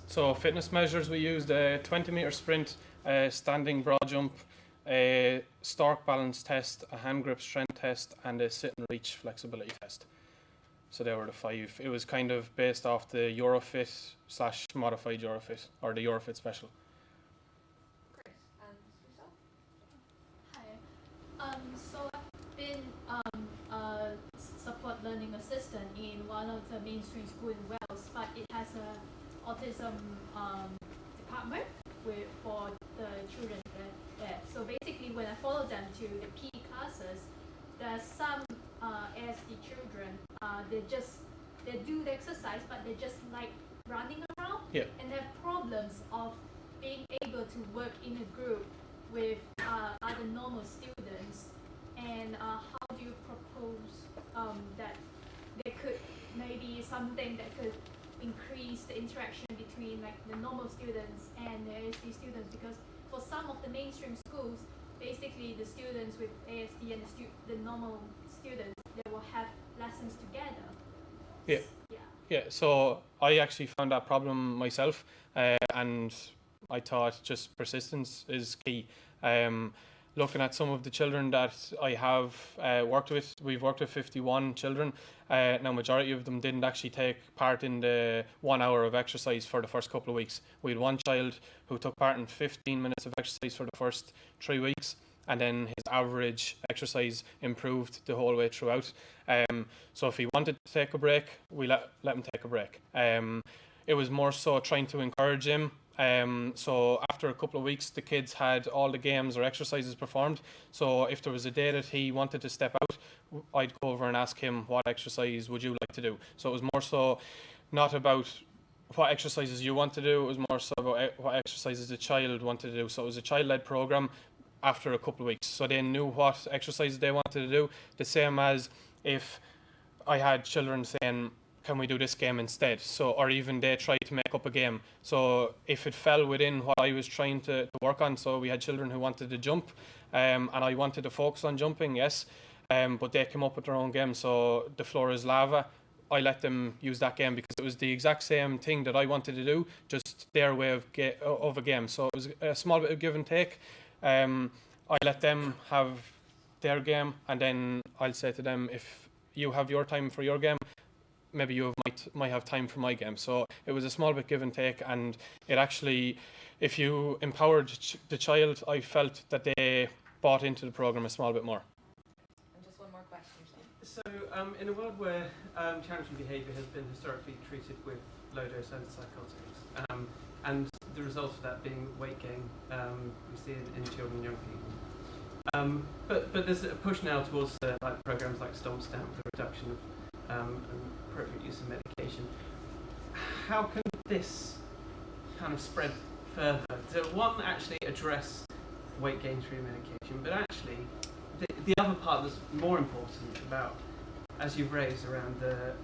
So fitness measures, we used a 20-metre sprint, a standing broad jump, a stork balance test, a hand grip strength test, and a sit and reach flexibility test. So they were the 5. It was kind of based off the Eurofit / modified Eurofit, or the Eurofit special. Great. And yourself? Hi. So I've been a support learning assistant in one of the mainstream schools in Wales, but it has a autism department for the children there. So basically, when I follow them to the PE classes, there's some ASD children. They do the exercise, but they just like running around, and they have problems of being able to work in a group with other normal students. And how do you propose that they could maybe something that could increase the interaction between like the normal students and the ASD students? Because for some of the mainstream schools, basically the students with ASD and the normal students, they will have lessons together. Yeah. Yeah. Yeah, so I actually found that problem myself, and I thought just persistence is key. Looking at some of the children that I have worked with, we've worked with 51 children. Now, majority of them didn't actually take part in the 1 hour of exercise for the first couple of weeks. We had one child who took part in 15 minutes of exercise for the first 3 weeks, and then his average exercise improved the whole way throughout. So if he wanted to take a break, we let him take a break. It was more so trying to encourage him. So after a couple of weeks, the kids had all the games or exercises performed. So if there was a day that he wanted to step out, I'd go over and ask him, what exercise would you like to do? So it was more so not about what exercises you want to do, it was more so about what exercises the child wanted to do. So it was a child-led program after a couple of weeks. So they knew what exercises they wanted to do, the same as if I had children saying, can we do this game instead? So, or even they tried to make up a game. So if it fell within what I was trying to work on, so we had children who wanted to jump, and I wanted to focus on jumping, yes, but they came up with their own game. So the floor is lava. I let them use that game because it was the exact same thing that I wanted to do, just their way of a game. So it was a small bit of give and take. I let them have their game, and then I'll say to them, if you have your time for your game, maybe you might have time for my game. So it was a small bit give and take, and it actually, if you empowered the child, I felt that they bought into the program a small bit more. And just one more question. So in a world where challenging behaviour has been historically treated with low-dose antipsychotics, and the result of that being weight gain, we see in children and young people. But there's a push now towards like programs like Stomp Stamp, the reduction of and appropriate use of medication. How can this kind of spread further to, one, actually address weight gain through medication, but actually the other part that's more important about, as you've raised around the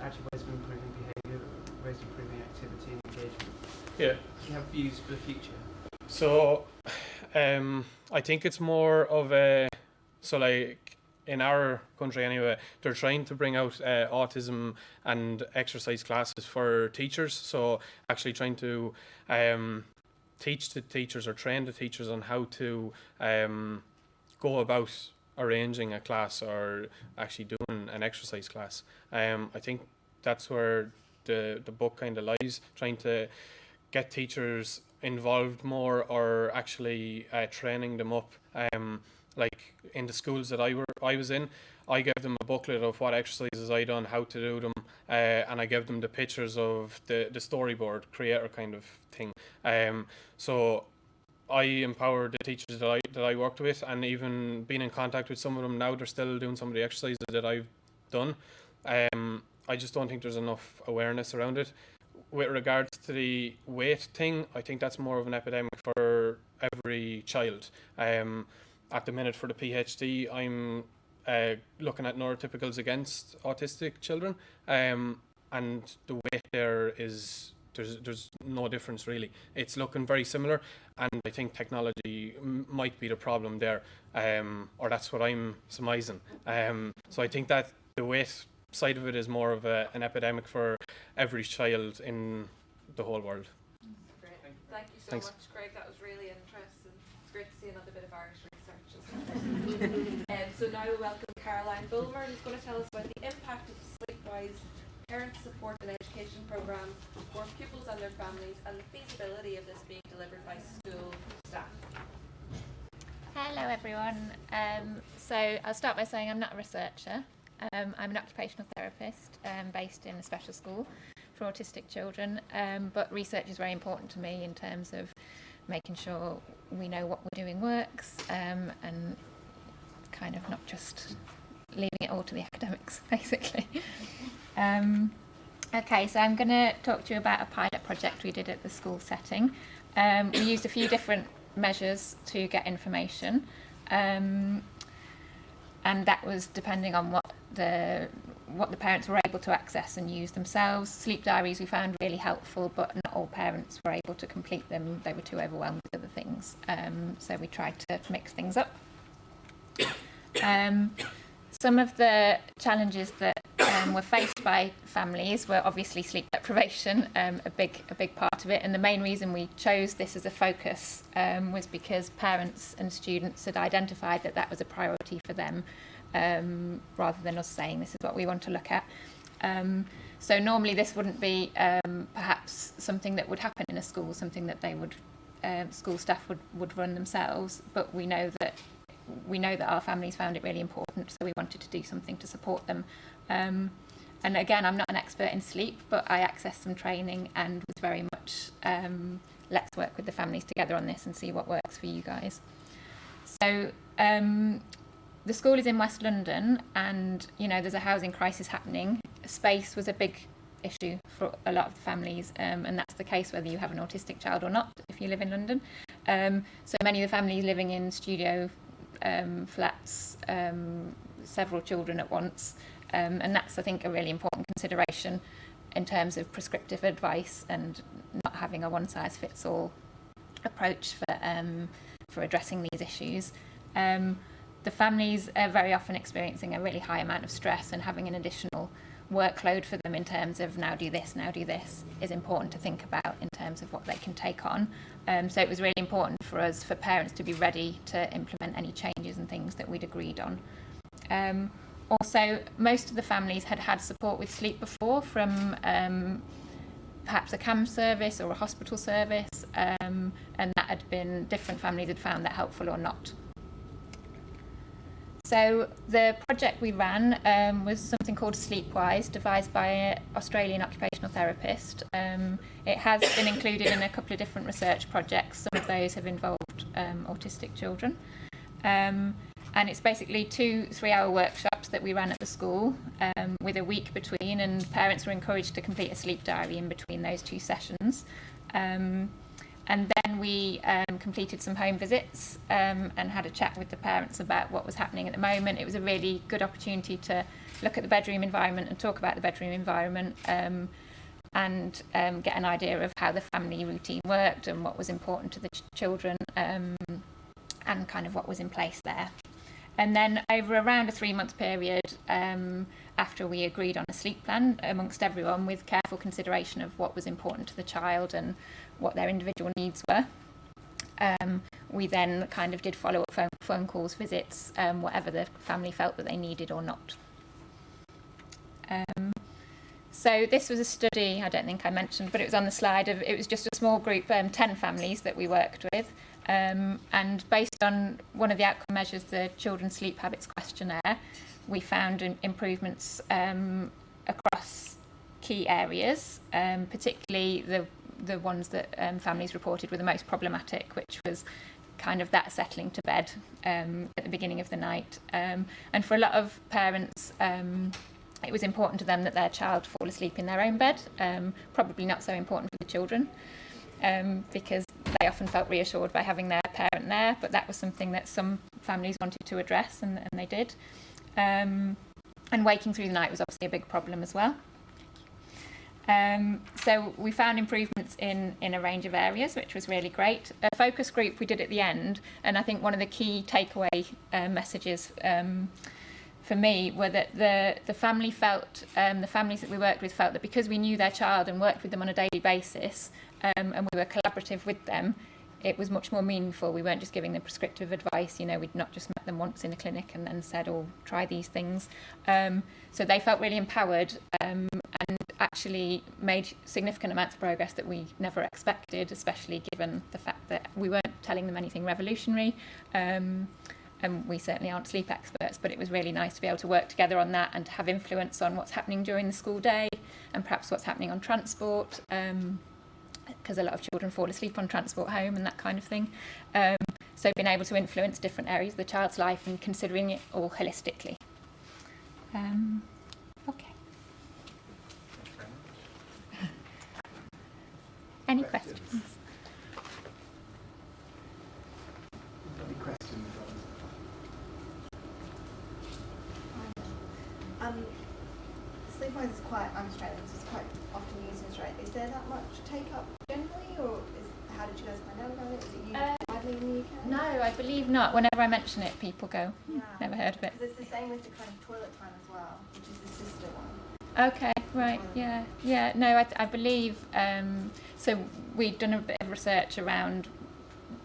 actually ways of improving behaviour, ways of improving activity and engagement. Yeah. Do you have views for the future? So I think it's more of a, so like in our country anyway, they're trying to bring out autism and exercise classes for teachers. So actually trying to teach the teachers or train the teachers on how to go about arranging a class or actually doing an exercise class. I think that's where the book kind of lies, trying to get teachers involved more or actually training them up. Like in the schools that I was in, I gave them a booklet of what exercises I done, how to do them, and I gave them the pictures of the storyboard creator kind of thing. So I empowered the teachers that I worked with, and even being in contact with some of them now, they're still doing some of the exercises that I've done. I just don't think there's enough awareness around it. With regards to the weight thing, I think that's more of an epidemic for every child. At the minute for the PhD, I'm looking at neurotypicals against autistic children, and the weight there is, there's no difference really. It's looking very similar, and I think technology might be the problem there, or that's what I'm surmising. So I think that the weight side of it is more of an epidemic for every child in the whole world. Great. Thank you so Thanks. much, Craig. That was really interesting. It's great to see another bit of Irish research as well. So now we welcome Caroline Bulmer, who's going to tell us about the impact of Sleepwise parent support and education programme for pupils and their families, and the feasibility of this being delivered by school staff. Hello everyone. So I'll start by saying I'm not a researcher. I'm an occupational therapist based in a special school for autistic children, but research is very important to me in terms of making sure we know what we're doing works, and kind of not just leaving it all to the academics, basically. Okay, so I'm going to talk to you about a pilot project we did at the school setting. We used a few different measures to get information, and that was depending on what the what the parents were able to access and use themselves. Sleep diaries we found really helpful, but not all parents were able to complete them. They were too overwhelmed with other things. So we tried to mix things up. Some of the challenges that were faced by families were obviously sleep deprivation, a big part of it. And the main reason we chose this as a focus was because parents and students had identified that that was a priority for them, rather than us saying this is what we want to look at. So normally this wouldn't be perhaps something that would happen in a school, something that they would school staff would run themselves, but we know that our families found it really important, so we wanted to do something to support them. And again, I'm not an expert in sleep, but I accessed some training and was very much let's work with the families together on this and see what works for you guys. So the school is in West London, and there's a housing crisis happening. Space was a big issue for a lot of the families, and that's the case whether you have an autistic child or not if you live in London. So many of the families living in studio flats, several children at once, and that's, I think, a really important consideration in terms of prescriptive advice and not having a one-size-fits-all approach for addressing these issues. The families are very often experiencing a really high amount of stress, and having an additional workload for them in terms of now do this is important to think about in terms of what they can take on. So it was really important for us, for parents, to be ready to implement any changes and things that we'd agreed on. Also, most of the families had had support with sleep before from perhaps a CAM service or a hospital service, and that had been, different families had found that helpful or not. So the project we ran was something called Sleepwise, devised by an Australian occupational therapist. It has been included in a couple of different research projects. Some of those have involved autistic children. And it's basically 2 3-hour workshops that we ran at the school, with a week between, and parents were encouraged to complete a sleep diary in between those 2 sessions. And then we completed some home visits and had a chat with the parents about what was happening at the moment. It was a really good opportunity to look at the bedroom environment and talk about the bedroom environment, and get an idea of how the family routine worked and what was important to the children, and kind of what was in place there. And then over around a 3-month period, after we agreed on a sleep plan amongst everyone with careful consideration of what was important to the child and what their individual needs were, we then kind of did follow-up phone calls, visits, whatever the family felt that they needed or not. So this was a study, I don't think I mentioned, but it was on the slide, it was just a small group, 10 families that we worked with. And based on one of the outcome measures, the Children's Sleep Habits Questionnaire, we found improvements across key areas, particularly the ones that families reported were the most problematic, which was kind of that settling to bed at the beginning of the night. And for a lot of parents, it was important to them that their child fall asleep in their own bed, probably not so important for the children, because they often felt reassured by having their parent there, but that was something that some families wanted to address, and they did. And waking through the night was obviously a big problem as well. So we found improvements in a range of areas, which was really great. A focus group we did at the end, and I think one of the key takeaway messages for me were that the family felt, the families that we worked with felt that because we knew their child and worked with them on a daily basis, and we were collaborative with them, it was much more meaningful. We weren't just giving them prescriptive advice, we'd not just met them once in a clinic and then said, oh, try these things. So they felt really empowered, and actually made significant amounts of progress that we never expected, especially given the fact that we weren't telling them anything revolutionary, and we certainly aren't sleep experts, but it was really nice to be able to work together on that and to have influence on what's happening during the school day and perhaps what's happening on transport, because a lot of children fall asleep on transport home and that kind of thing. So being able to influence different areas of the child's life and considering it all holistically. Okay. Any questions? Any questions? I'm Australian, so it's quite often used in Australia. Is there that much take up generally, or how did you guys find out about it? Is it used widely in the UK? No, I believe not. Whenever I mention it, people go, never heard of it. Because it's the same with the kind of toilet time as well, which is the sister one. Okay, right, yeah. No, I believe, so we'd done a bit of research around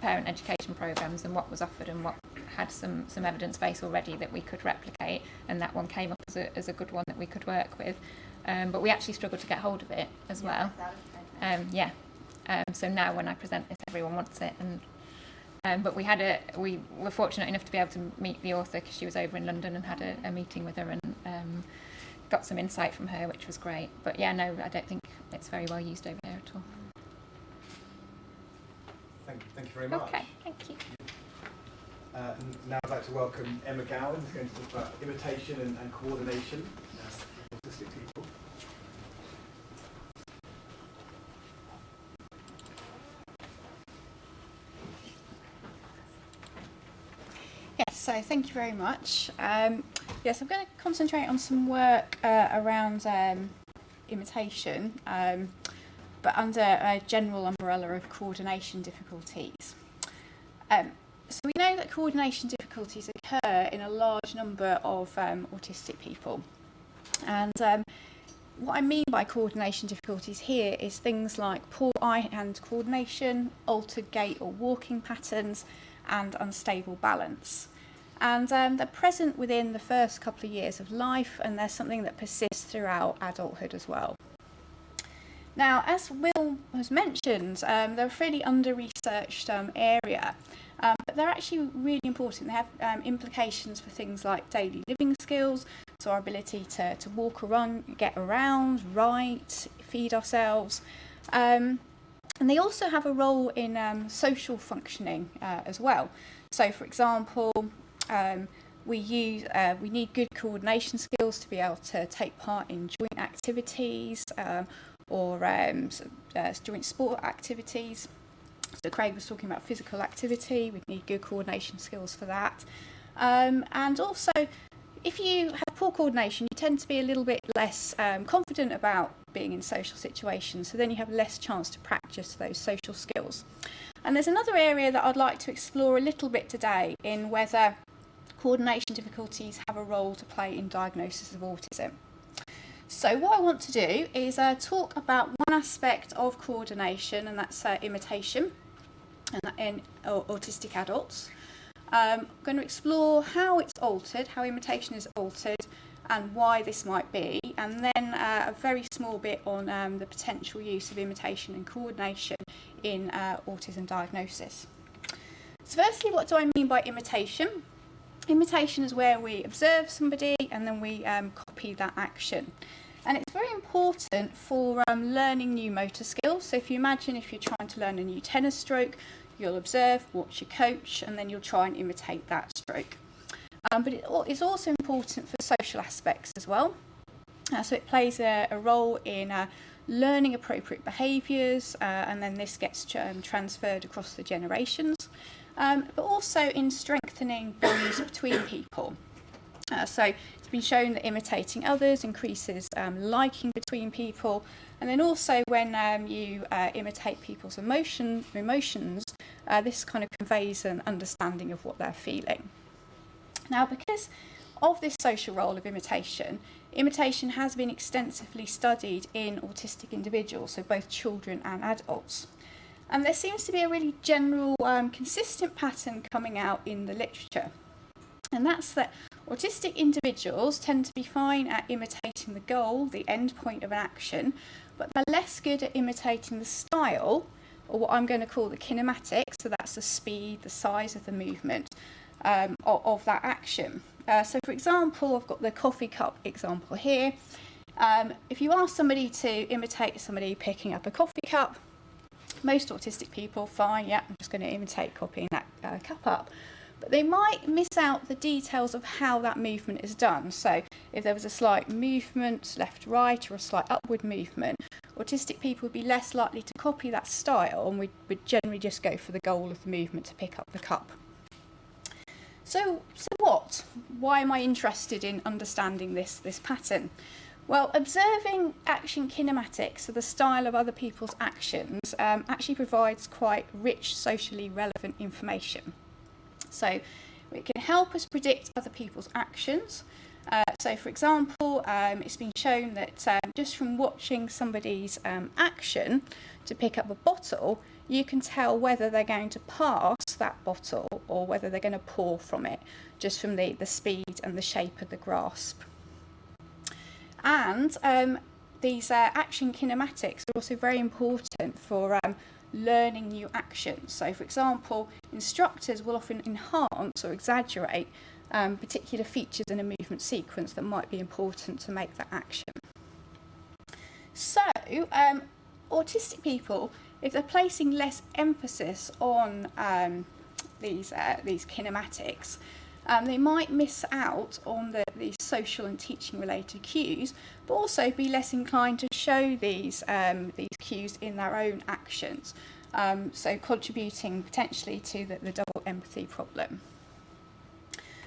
parent education programmes and what was offered and what had some evidence base already that we could replicate, and that one came up as a good one that we could work with. But we actually struggled to get hold of it as well. So now when I present this, everyone wants it. And but we were fortunate enough to be able to meet the author because she was over in London, and had a meeting with her, and got some insight from her, which was great. But yeah, no, I don't think it's very well used over here at all. Thank you very much. Okay, thank you. Now I'd like to welcome Emma Gowan, who's going to talk about imitation and coordination of autistic people. Yes, so thank you very much. Yes, I'm going to concentrate on some work around imitation, but under a general umbrella of coordination difficulties. So we know that coordination difficulties occur in a large number of autistic people. And what I mean by coordination difficulties here is things like poor eye-hand coordination, altered gait or walking patterns, and unstable balance. And they're present within the first couple of years of life, and they're something that persists throughout adulthood as well. Now, as Will has mentioned, they're a fairly under-researched area, but they're actually really important. They have implications for things like daily living skills, so our ability to walk around, get around, write, feed ourselves. And they also have a role in social functioning as well. So, for example, we need good coordination skills to be able to take part in joint activities or joint sport activities. So Craig was talking about physical activity. We need good coordination skills for that. And also, if you have poor coordination, you tend to be a little bit less confident about being in social situations, so then you have less chance to practice those social skills. And there's another area that I'd like to explore a little bit today in whether coordination difficulties have a role to play in diagnosis of autism. So what I want to do is talk about one aspect of coordination, and that's imitation in autistic adults. I'm going to explore how it's altered, how imitation is altered, and why this might be, and then a very small bit on the potential use of imitation and coordination in autism diagnosis. So firstly, what do I mean by imitation? Imitation is where we observe somebody and then we copy that action. And it's very important for learning new motor skills. So if you imagine if you're trying to learn a new tennis stroke, you'll observe, watch your coach, and then you'll try and imitate that stroke. But it's also important for social aspects as well. So it plays a role in learning appropriate behaviours, and then this gets transferred across the generations, but also in strengthening bonds between people. So it's been shown that imitating others increases liking between people, and then also when you imitate people's emotions, this kind of conveys an understanding of what they're feeling. Now, because of this social role of imitation has been extensively studied in autistic individuals, so both children and adults. And there seems to be a really general, consistent pattern coming out in the literature. And that's that autistic individuals tend to be fine at imitating the goal, the end point of an action, but they're less good at imitating the style, or what I'm going to call the kinematics, so that's the speed, the size of the movement of that action. So for example, I've got the coffee cup example here. If you ask somebody to imitate somebody picking up a coffee cup, most autistic people, fine, yeah, I'm just going to imitate copying that cup up. But they might miss out the details of how that movement is done. So if there was a slight movement left, right, or a slight upward movement, autistic people would be less likely to copy that style, and would generally just go for the goal of the movement to pick up the cup. So what? Why am I interested in understanding this pattern? Well, observing action kinematics, so the style of other people's actions, actually provides quite rich, socially relevant information. So it can help us predict other people's actions. So, for example, it's been shown that just from watching somebody's action to pick up a bottle, you can tell whether they're going to pass that bottle or whether they're going to pour from it, just from the speed and the shape of the grasp. And these action kinematics are also very important for learning new actions. So, for example, instructors will often enhance or exaggerate particular features in a movement sequence that might be important to make that action. So, autistic people, if they're placing less emphasis on these kinematics, they might miss out on the social and teaching related cues, but also be less inclined to show these cues in their own actions, so contributing potentially to the double empathy problem.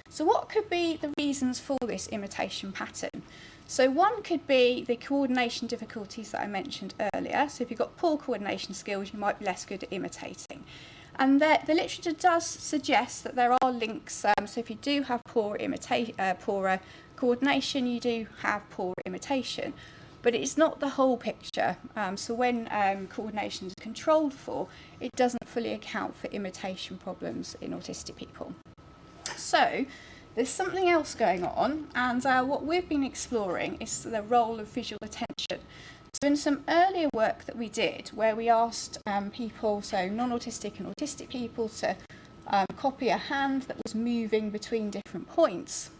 So what could be the reasons for this imitation pattern? So one could be the coordination difficulties that I mentioned earlier. So if you've got poor coordination skills, you might be less good at imitating. And the literature does suggest that there are links. So if you do have poor coordination, you do have poor imitation. But it's not the whole picture. So when coordination is controlled for, it doesn't fully account for imitation problems in autistic people. So there's something else going on, and what we've been exploring is the role of visual attention. So in some earlier work that we did, where we asked people, so non-autistic and autistic people, to copy a hand that was moving between different points,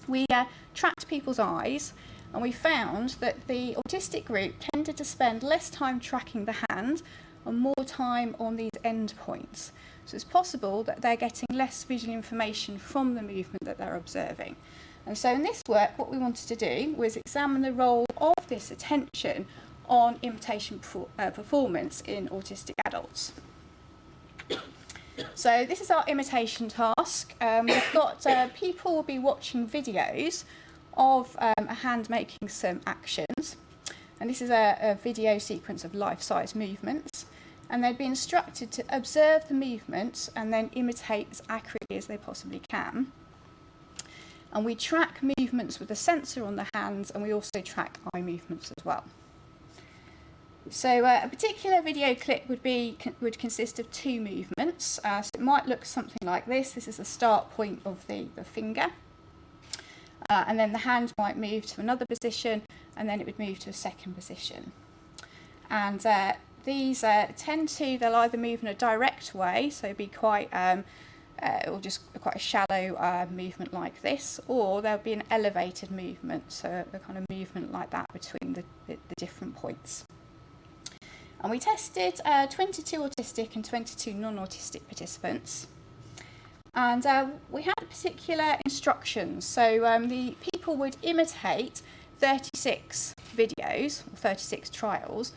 we tracked people's eyes, and we found that the autistic group tended to spend less time tracking the hand and more time on these end points. So it's possible that they're getting less visual information from the movement that they're observing. And so in this work, what we wanted to do was examine the role of this attention on imitation performance in autistic adults. So this is our imitation task. We've got people will be watching videos of a hand making some actions. And this is a video sequence of life-size movements. And they'd be instructed to observe the movements and then imitate as accurately as they possibly can. And we track movements with a sensor on the hands, and we also track eye movements as well. So a particular video clip would consist of two movements. So it might look something like this. This is the start point of the finger. And then the hand might move to another position, and then it would move to a second position. And these they'll either move in a direct way, so be quite, or just quite a shallow movement like this, or there'll be an elevated movement, so a kind of movement like that between the different points. And we tested 22 autistic and 22 non-autistic participants. And we had particular instructions, so the people would imitate 36 videos, or 36 trials,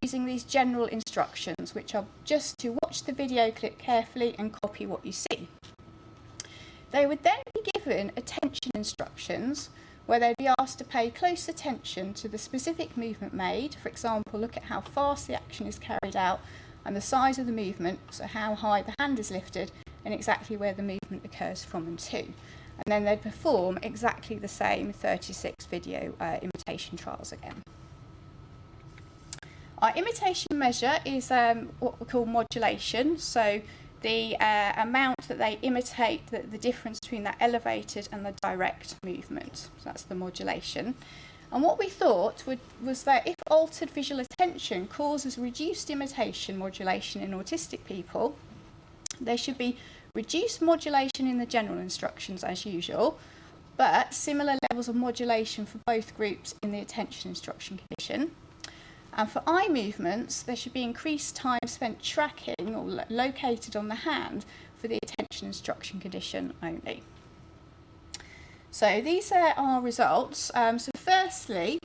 using these general instructions, which are just to watch the video clip carefully and copy what you see. They would then be given attention instructions, where they'd be asked to pay close attention to the specific movement made. For example, look at how fast the action is carried out and the size of the movement, so how high the hand is lifted and exactly where the movement occurs from and to. And then they'd perform exactly the same 36 video imitation trials again. Our imitation measure is what we call modulation, so the amount that they imitate the difference between the elevated and the direct movement. So that's the modulation. And what we thought was that if altered visual attention causes reduced imitation modulation in autistic people, there should be reduced modulation in the general instructions as usual, but similar levels of modulation for both groups in the attention instruction condition. And for eye movements, there should be increased time spent tracking or located on the hand for the attention instruction condition only. So these are our results. So firstly,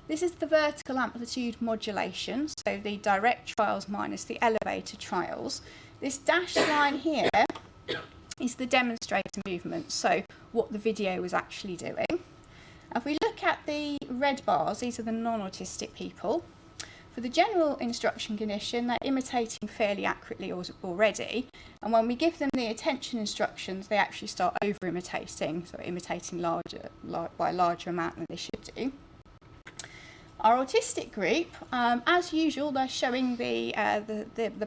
this is the vertical amplitude modulation, so the direct trials minus the elevated trials. This dashed line here is the demonstrator movement, so what the video was actually doing. If we look look at the red bars, these are the non-autistic people. For the general instruction condition, they're imitating fairly accurately already, and when we give them the attention instructions, they actually start over-imitating, so imitating by a larger amount than they should do. Our autistic group, as usual, they're showing the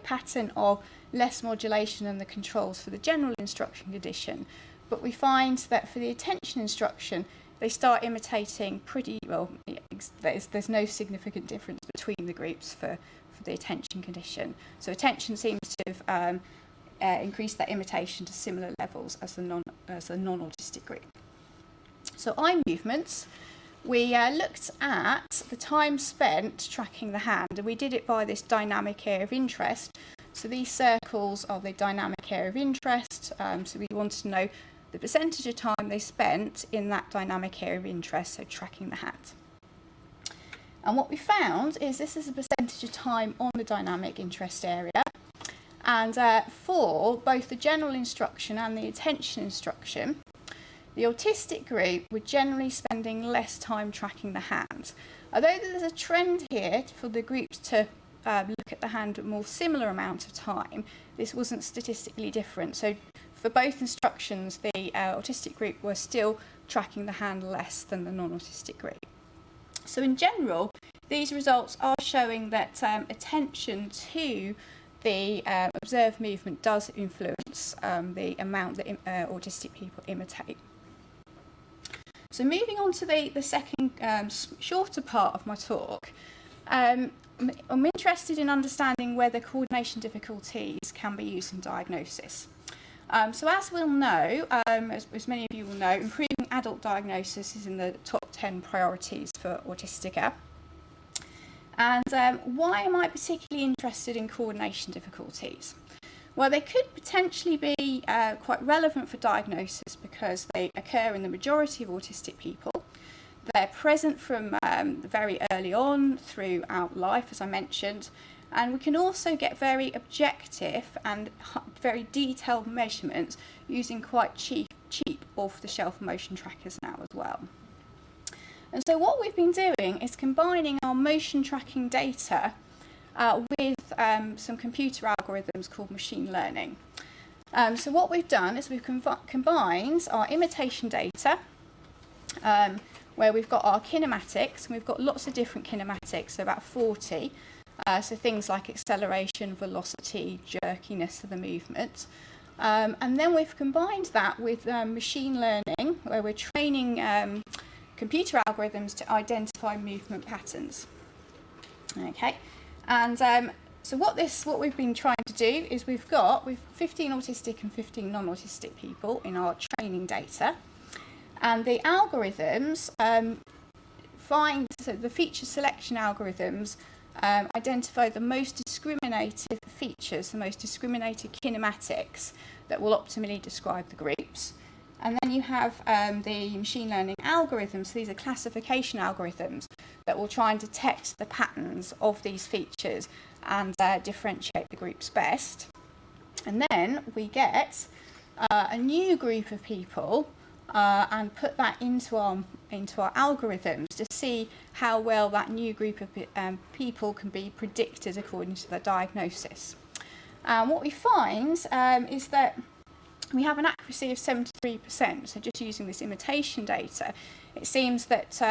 pattern of less modulation than the controls for the general instruction condition, but we find that for the attention instruction, they start imitating pretty well. There's no significant difference between the groups for the attention condition. So attention seems to have increased that imitation to similar levels as the non-autistic group. So eye movements, we looked at the time spent tracking the hand, and we did it by this dynamic area of interest. So these circles are the dynamic area of interest. So we wanted to know the percentage of time they spent in that dynamic area of interest, so tracking the hand. And what we found is this is a percentage of time on the dynamic interest area. And for both the general instruction and the attention instruction, the autistic group were generally spending less time tracking the hand. Although there's a trend here for the groups to look at the hand a more similar amount of time, this wasn't statistically different. So for both instructions, the autistic group were still tracking the hand less than the non-autistic group. So in general, these results are showing that attention to the observed movement does influence the amount that autistic people imitate. So moving on to the second shorter part of my talk, I'm interested in understanding whether coordination difficulties can be used in diagnosis. So as we'll know, as many of you will know, improving adult diagnosis is in the top 10 priorities for Autistica. And why am I particularly interested in coordination difficulties? Well, they could potentially be quite relevant for diagnosis because they occur in the majority of autistic people. They're present from very early on throughout life, as I mentioned, and we can also get very objective and very detailed measurements using quite cheap off-the-shelf motion trackers now as well. And so what we've been doing is combining our motion tracking data with some computer algorithms called machine learning. So what we've done is we've combined our imitation data, where we've got our kinematics, and we've got lots of different kinematics, so about 40. So things like acceleration, velocity, jerkiness of the movement. And then we've combined that with machine learning, where we're training computer algorithms to identify movement patterns. Okay, and so what we've been trying to do is we've 15 autistic and 15 non-autistic people in our training data, and the algorithms so the feature selection algorithms identify the most discriminative features, the most discriminated kinematics that will optimally describe the groups. And then you have the machine learning algorithms, so these are classification algorithms that will try and detect the patterns of these features and differentiate the groups best. And then we get a new group of people and put that into our algorithms to see how well that new group of people can be predicted according to their diagnosis. What we find is that we have an accuracy of 73%. So just using this imitation data, it seems that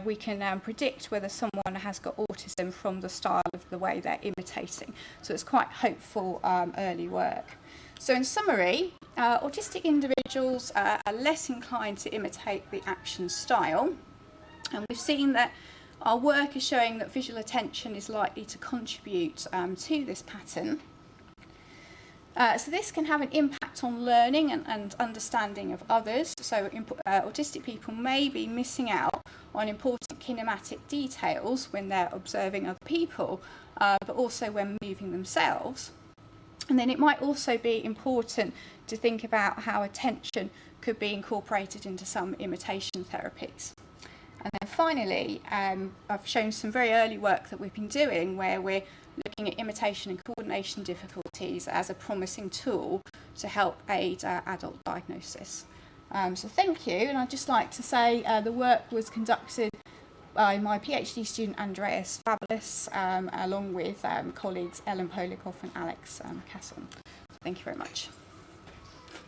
we can predict whether someone has got autism from the style of the way they're imitating. So it's quite hopeful early work. So in summary, autistic individuals are less inclined to imitate the action style, and we've seen that our work is showing that visual attention is likely to contribute to this pattern. So this can have an impact on learning and understanding of others. So autistic people may be missing out on important kinematic details when they're observing other people, but also when moving themselves. And then it might also be important to think about how attention could be incorporated into some imitation therapies. And then finally, I've shown some very early work that we've been doing where we're looking at imitation and coordination difficulties as a promising tool to help aid adult diagnosis. So thank you, and I'd just like to say the work was conducted by my PhD student Andreas Fabulous, along with colleagues Ellen Polikoff and Alex Casson. Thank you very much.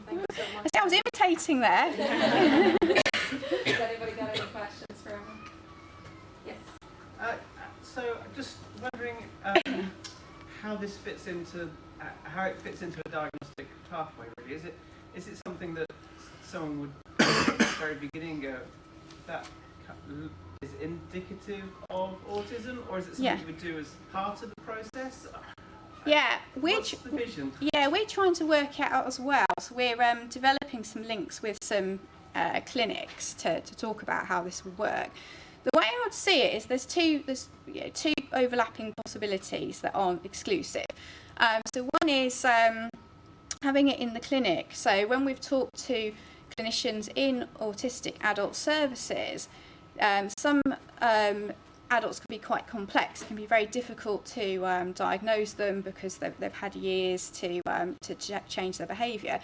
Thank you so much. I see I was imitating there. Has anybody got any questions for him? Yes. So just wondering how this fits into how it fits into a diagnostic pathway. Really, is it something that someone would at the very beginning go that is indicative of autism, or is it something you would do as part of the process? Yeah, what's the vision? Yeah, we're trying to work it out as well. So we're developing some links with some clinics to talk about how this would work. The way I would see it is there's two overlapping possibilities that aren't exclusive. So one is having it in the clinic. So when we've talked to clinicians in autistic adult services, some adults can be quite complex. It can be very difficult to diagnose them because they've had years to change their behaviour.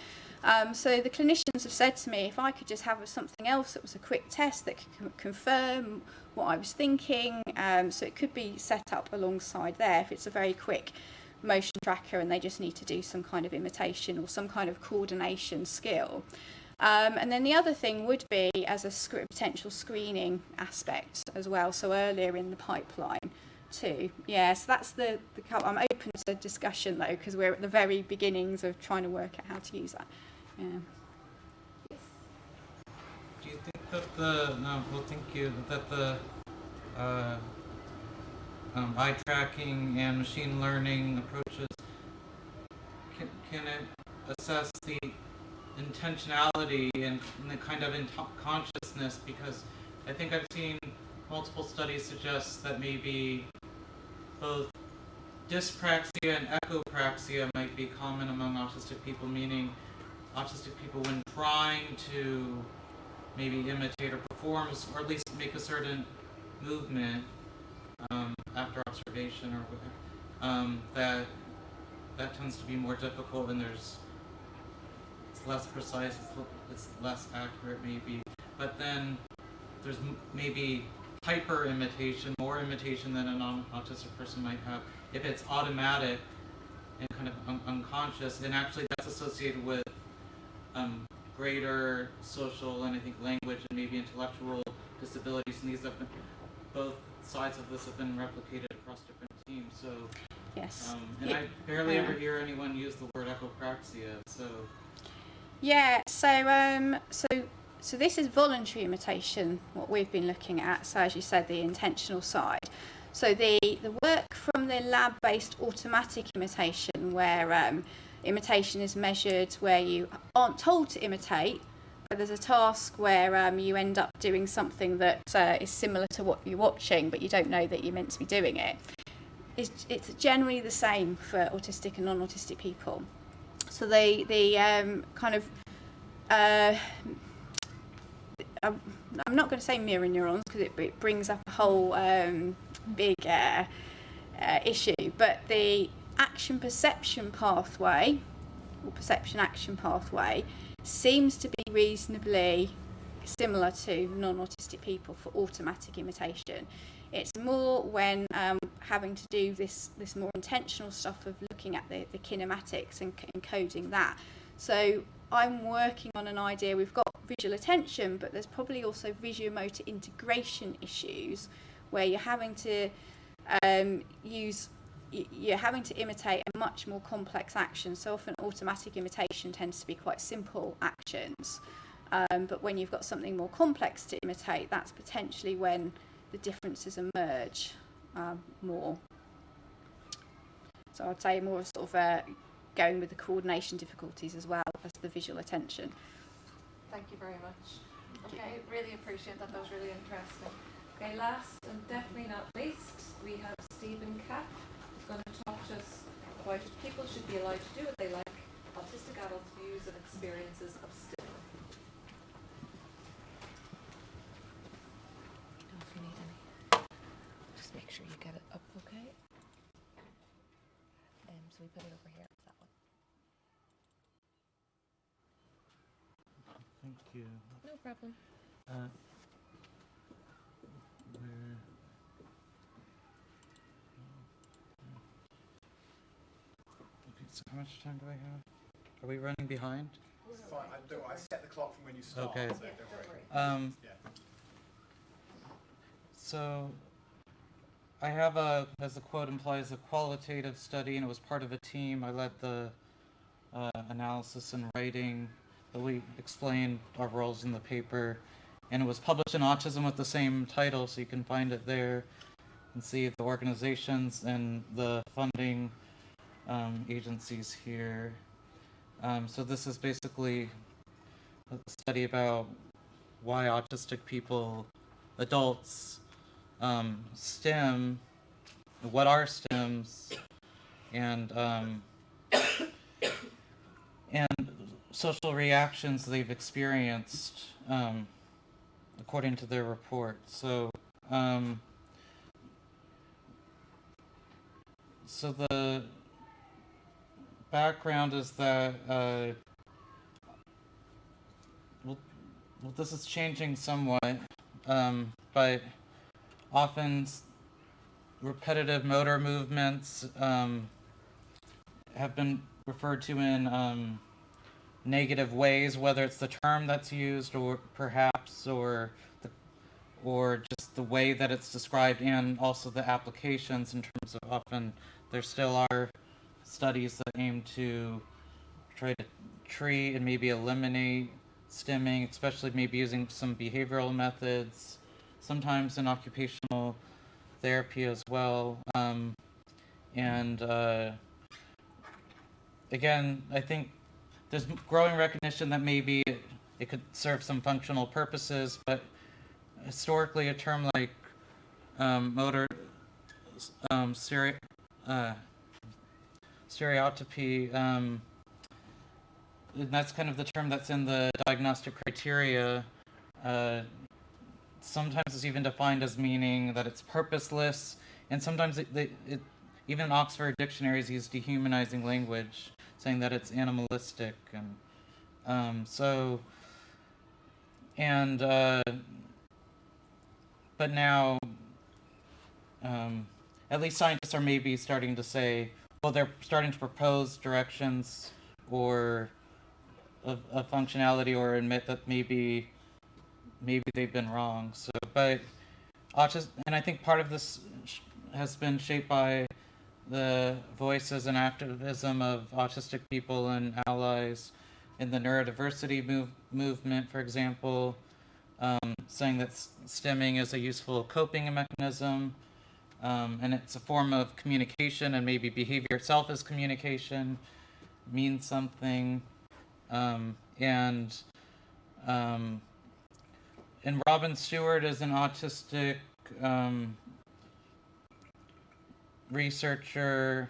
So the clinicians have said to me, if I could just have something else that was a quick test that could confirm what I was thinking, so it could be set up alongside there if it's a very quick motion tracker and they just need to do some kind of imitation or some kind of coordination skill. And then the other thing would be as a potential screening aspect as well, so earlier in the pipeline too. Yeah, so that's the I'm open to discussion though, because we're at the very beginnings of trying to work out how to use that. Yeah. Do you think that the eye tracking and machine learning approaches can it assess the intentionality and the kind of consciousness? Because I think I've seen multiple studies suggest that maybe both dyspraxia and echopraxia might be common among autistic people, meaning autistic people, when trying to maybe imitate or perform or at least make a certain movement after observation or whatever, that tends to be more difficult and it's less precise, it's less accurate maybe. But then there's maybe hyper imitation, more imitation than a non-autistic person might have, if it's automatic and kind of unconscious, and actually that's associated with greater social and I think language and maybe intellectual disabilities, and these have been, both sides of this have been replicated across different teams. So yes, and I barely ever hear anyone use the word echopraxia. So yeah, so this is voluntary imitation, what we've been looking at. So as you said, the intentional side. So the work from the lab-based automatic imitation, where imitation is measured where you aren't told to imitate, but there's a task where you end up doing something that is similar to what you're watching, but you don't know that you're meant to be doing it. It's generally the same for autistic and non-autistic people. So the kind of I'm not going to say mirror neurons because it brings up a whole big issue, but the action perception pathway or perception action pathway seems to be reasonably similar to non-autistic people for automatic imitation. It's more when having to do this more intentional stuff of looking at the kinematics and encoding that. So I'm working on an idea. We've got visual attention, but there's probably also visuomotor integration issues where you're having to imitate a much more complex action. So often automatic imitation tends to be quite simple actions, but when you've got something more complex to imitate, that's potentially when the differences emerge more. So I'd say more sort of going with the coordination difficulties as well as the visual attention. Thank you very much. Okay, really appreciate that. That was really interesting. Okay, last and definitely not least, we have Stephen Kapp, who's going to talk to us about if people should be allowed to do what they like, autistic adults' views and experiences of stimming. If you need any, just make sure you get it up okay. So we put it over here. It's that one. Thank you. No problem. Where? Okay, so how much time do I have? Are we running behind? Fine. I set the clock from when you start. Okay. So don't worry. So I have as the quote implies, a qualitative study, and it was part of a team. I led the analysis and writing, but we explained our roles in the paper, and it was published in Autism with the same title, so you can find it there and see the organizations and the funding agencies here. So this is basically a study about why autistic people, adults, STEM, what are STEMs, and social reactions they've experienced according to their report. So the background is that well, this is changing somewhat, but often repetitive motor movements have been referred to in negative ways, whether it's the term that's used or perhaps or just the way that it's described, and also the applications in terms of often there still are studies that aim to try to treat and maybe eliminate stimming, especially maybe using some behavioral methods, sometimes in occupational therapy as well. Again, I think there's growing recognition that maybe it could serve some functional purposes, but historically a term like motor stereotypy, and that's kind of the term that's in the diagnostic criteria. Sometimes it's even defined as meaning that it's purposeless, and sometimes even Oxford dictionaries use dehumanizing language, saying that it's animalistic, and but now at least scientists are maybe starting to say, well, they're starting to propose directions or a functionality, or admit that maybe they've been wrong. So, but autism, and I think part of this has been shaped by the voices and activism of autistic people and allies in the neurodiversity movement, for example, saying that stimming is a useful coping mechanism, and it's a form of communication, and maybe behavior itself is communication, means something, and Robin Stewart is an autistic researcher.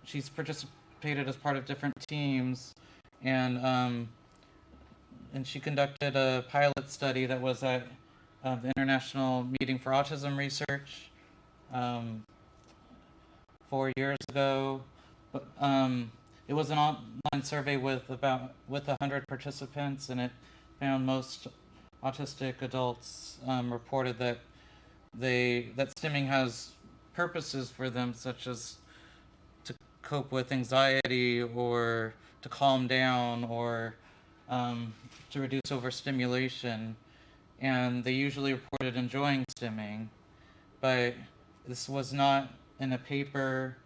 She's participated as part of different teams, and she conducted a pilot study that was at the International Meeting for Autism Research 4 years ago. But it was an online survey with 100 participants, and it found most autistic adults reported that stimming has purposes for them, such as to cope with anxiety, or to calm down, or to reduce overstimulation, and they usually reported enjoying stimming. But this was not in a paper,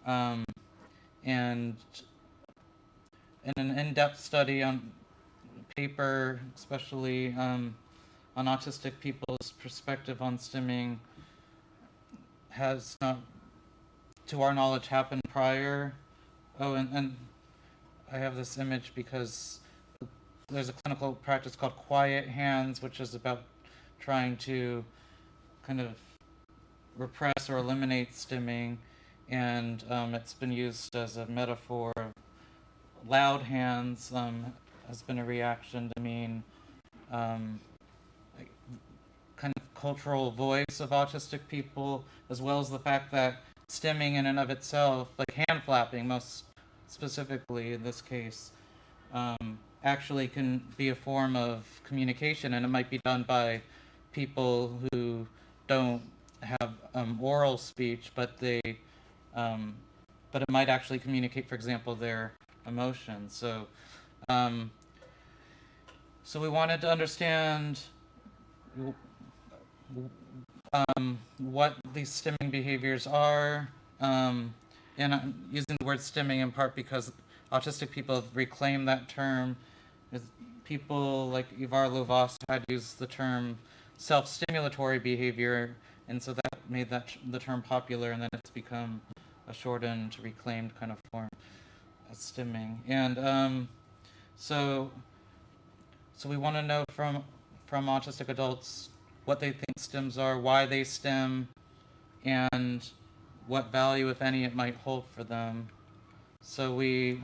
and in an in-depth study on paper, especially on autistic people's perspective on stimming, has not, to our knowledge, happened prior. Oh, and I have this image because there's a clinical practice called quiet hands, which is about trying to kind of repress or eliminate stimming, and it's been used as a metaphor. Loud hands has been a reaction to mean kind of cultural voice of autistic people, as well as the fact that stimming in and of itself, like hand flapping most specifically in this case, actually can be a form of communication, and it might be done by people who don't have oral speech, but but it might actually communicate, for example, their emotions. So we wanted to understand what these stimming behaviors are, and I'm using the word stimming in part because autistic people have reclaimed that term. People like Ivar Lovaas had used the term self-stimulatory behavior, and so that made the term popular, and then it's become a shortened, reclaimed kind of form of stimming. And so we want to know from autistic adults what they think stims are, why they stim, and what value, if any, it might hold for them. So we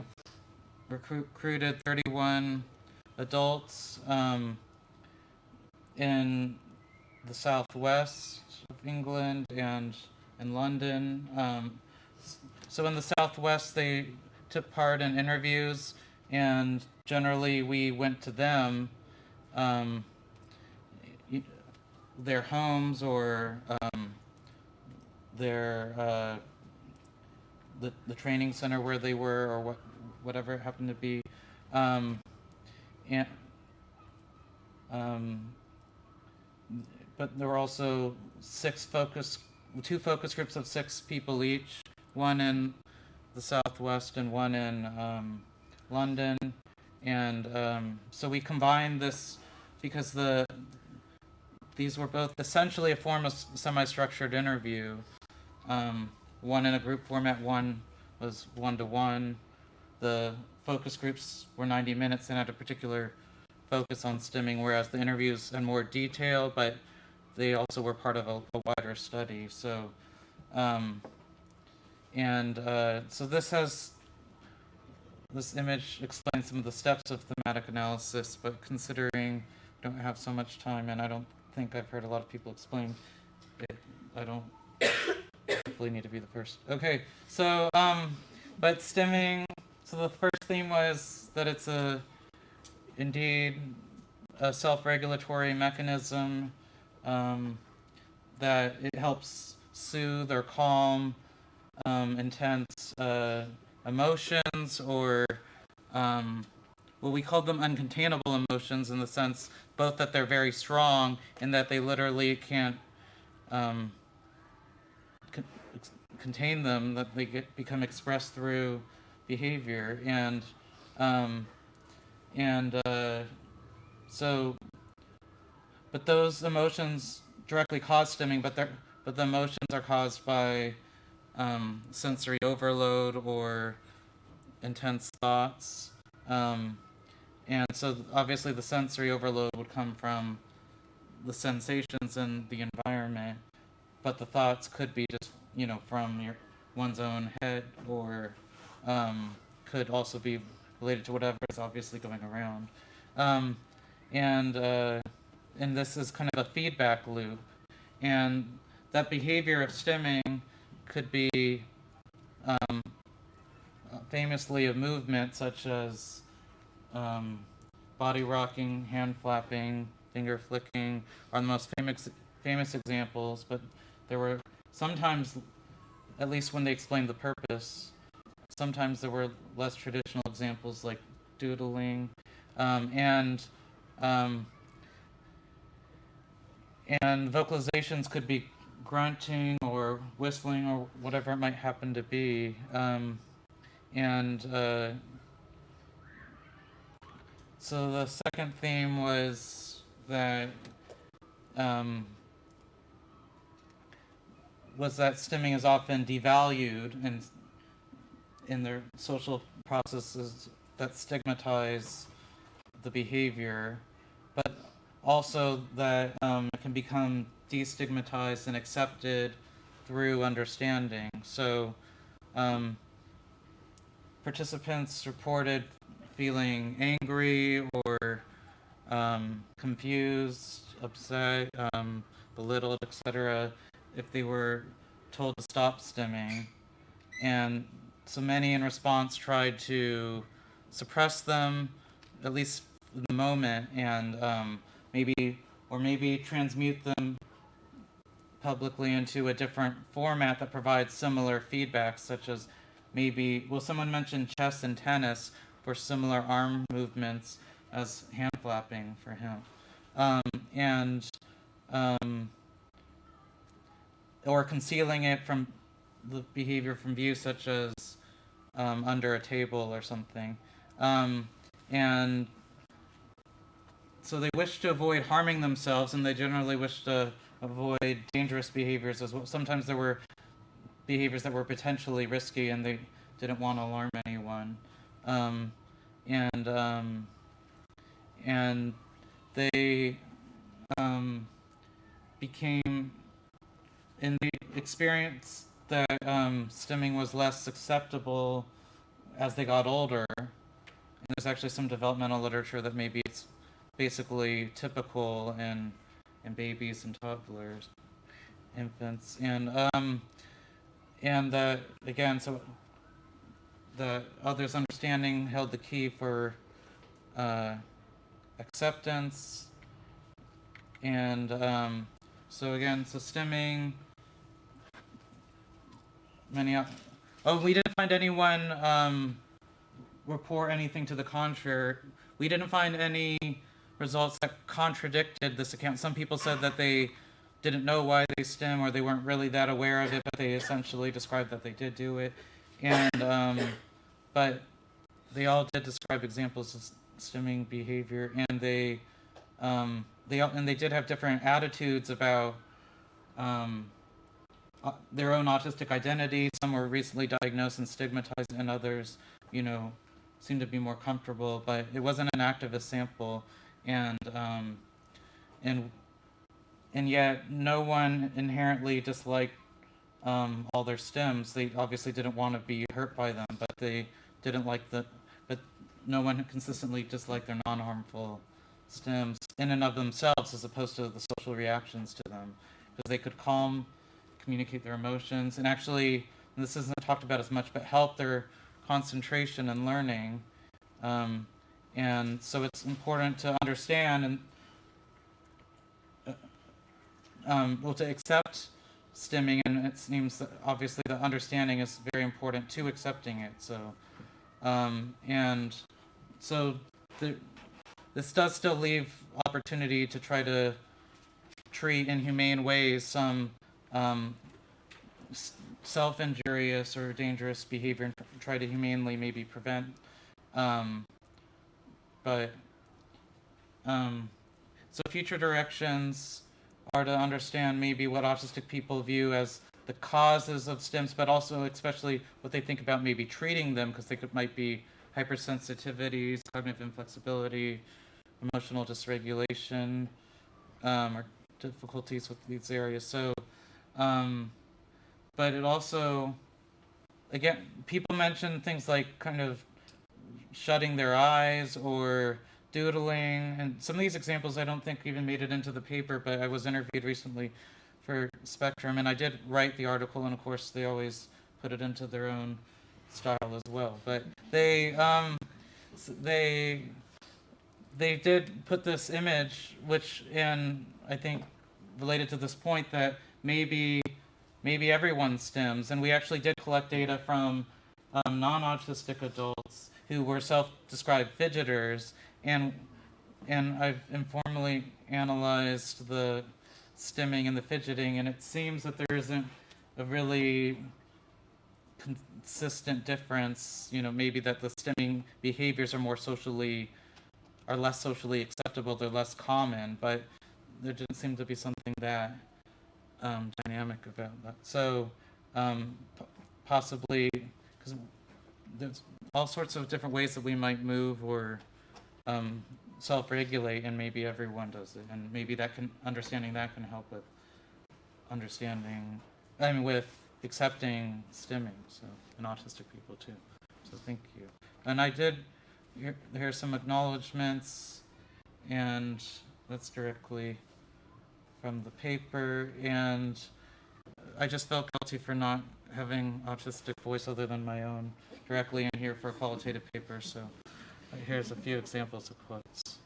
recruited 31 adults in the southwest of England and in London. So in the southwest, they took part in interviews, and generally we went to them, their homes or their the training center where they were, or whatever it happened to be, but there were also two focus groups of 6 people each, one in the southwest and one in London, and so we combined this because these were both essentially a form of semi-structured interview. One in a group format, one was one-to-one. The focus groups were 90 minutes and had a particular focus on stimming, whereas the interviews had more detail, but they also were part of a wider study. So, so this image explains some of the steps of thematic analysis, but considering we don't have so much time, and I don't think I've heard a lot of people explain it, I don't hopefully need to be the first. Okay, so, but stimming, so the first theme was that it's indeed a self-regulatory mechanism, that it helps soothe or calm intense emotions, or well, we call them uncontainable emotions, in the sense both that they're very strong and that they literally can't contain them, that they become expressed through behavior, so, but those emotions directly cause stimming, but the emotions are caused by sensory overload or intense thoughts, and so obviously the sensory overload would come from the sensations in the environment, but the thoughts could be just, from one's own head, or could also be related to whatever is obviously going around, and this is kind of a feedback loop, and that behavior of stimming could be famously a movement such as body rocking, hand flapping, finger flicking are the most famous examples, but there were sometimes, at least when they explained the purpose, sometimes there were less traditional examples like doodling, and vocalizations could be grunting or whistling or whatever it might happen to be, so the second theme was that stimming is often devalued in their social processes that stigmatize the behavior, but also that it can become destigmatized and accepted through understanding. So participants reported feeling angry or confused, upset, belittled, etc., if they were told to stop stimming. And so many in response tried to suppress them, at least in the moment, and maybe transmute them publicly into a different format that provides similar feedback, such as someone mentioned chess and tennis for similar arm movements as hand flapping for him. Or concealing it from the behavior from view, such as under a table or something. And so they wish to avoid harming themselves, and they generally wish to avoid dangerous behaviors as well. Sometimes there were behaviors that were potentially risky, and they didn't want to alarm anyone. And they became, in the experience that stimming was less acceptable as they got older. And there's actually some developmental literature that maybe it's basically typical in babies and toddlers, infants, and again, so the others' understanding held the key for acceptance, and so stimming. We didn't find anyone report anything to the contrary. We didn't find any results that contradicted this account. Some people said that they didn't know why they stim, or they weren't really that aware of it, but they essentially described that they did do it. And but they all did describe examples of stimming behavior, and they did have different attitudes about their own autistic identity. Some were recently diagnosed and stigmatized, and others, seemed to be more comfortable. But it wasn't an activist sample, and yet no one inherently disliked all their stims. They obviously didn't want to be hurt by them, but they didn't like but no one consistently disliked their non-harmful stims in and of themselves, as opposed to the social reactions to them, because they could communicate their emotions, and actually, this isn't talked about as much, but help their concentration and learning. And so it's important to understand and to accept stimming, and it seems that obviously the understanding is very important to accepting it. This does still leave opportunity to try to treat in humane ways some self-injurious or dangerous behavior, and try to humanely maybe prevent. So future directions are to understand maybe what autistic people view as the causes of stims, but also especially what they think about maybe treating them, because might be hypersensitivities, cognitive inflexibility, emotional dysregulation, or difficulties with these areas. So, but it also, again, people mention things like kind of shutting their eyes or doodling, and some of these examples I don't think even made it into the paper, but I was interviewed recently for Spectrum, and I did write the article, and of course they always put it into their own style as well. But they did put this image, which, and I think related to this point, that maybe everyone stims, and we actually did collect data from non-autistic adults who were self-described fidgeters, and I've informally analyzed the stimming and the fidgeting, and it seems that there isn't a really consistent difference. Maybe that the stimming behaviors are less socially acceptable, they're less common, but there didn't seem to be something that dynamic about that. So possibly, because there's all sorts of different ways that we might move or self-regulate, and maybe everyone does it, and maybe understanding that can help with with accepting stimming, so in autistic people too. So thank you. And I did hear some acknowledgments, and that's directly from the paper, and I just felt guilty for not having autistic voice other than my own directly in here for a qualitative paper, so here's a few examples of quotes.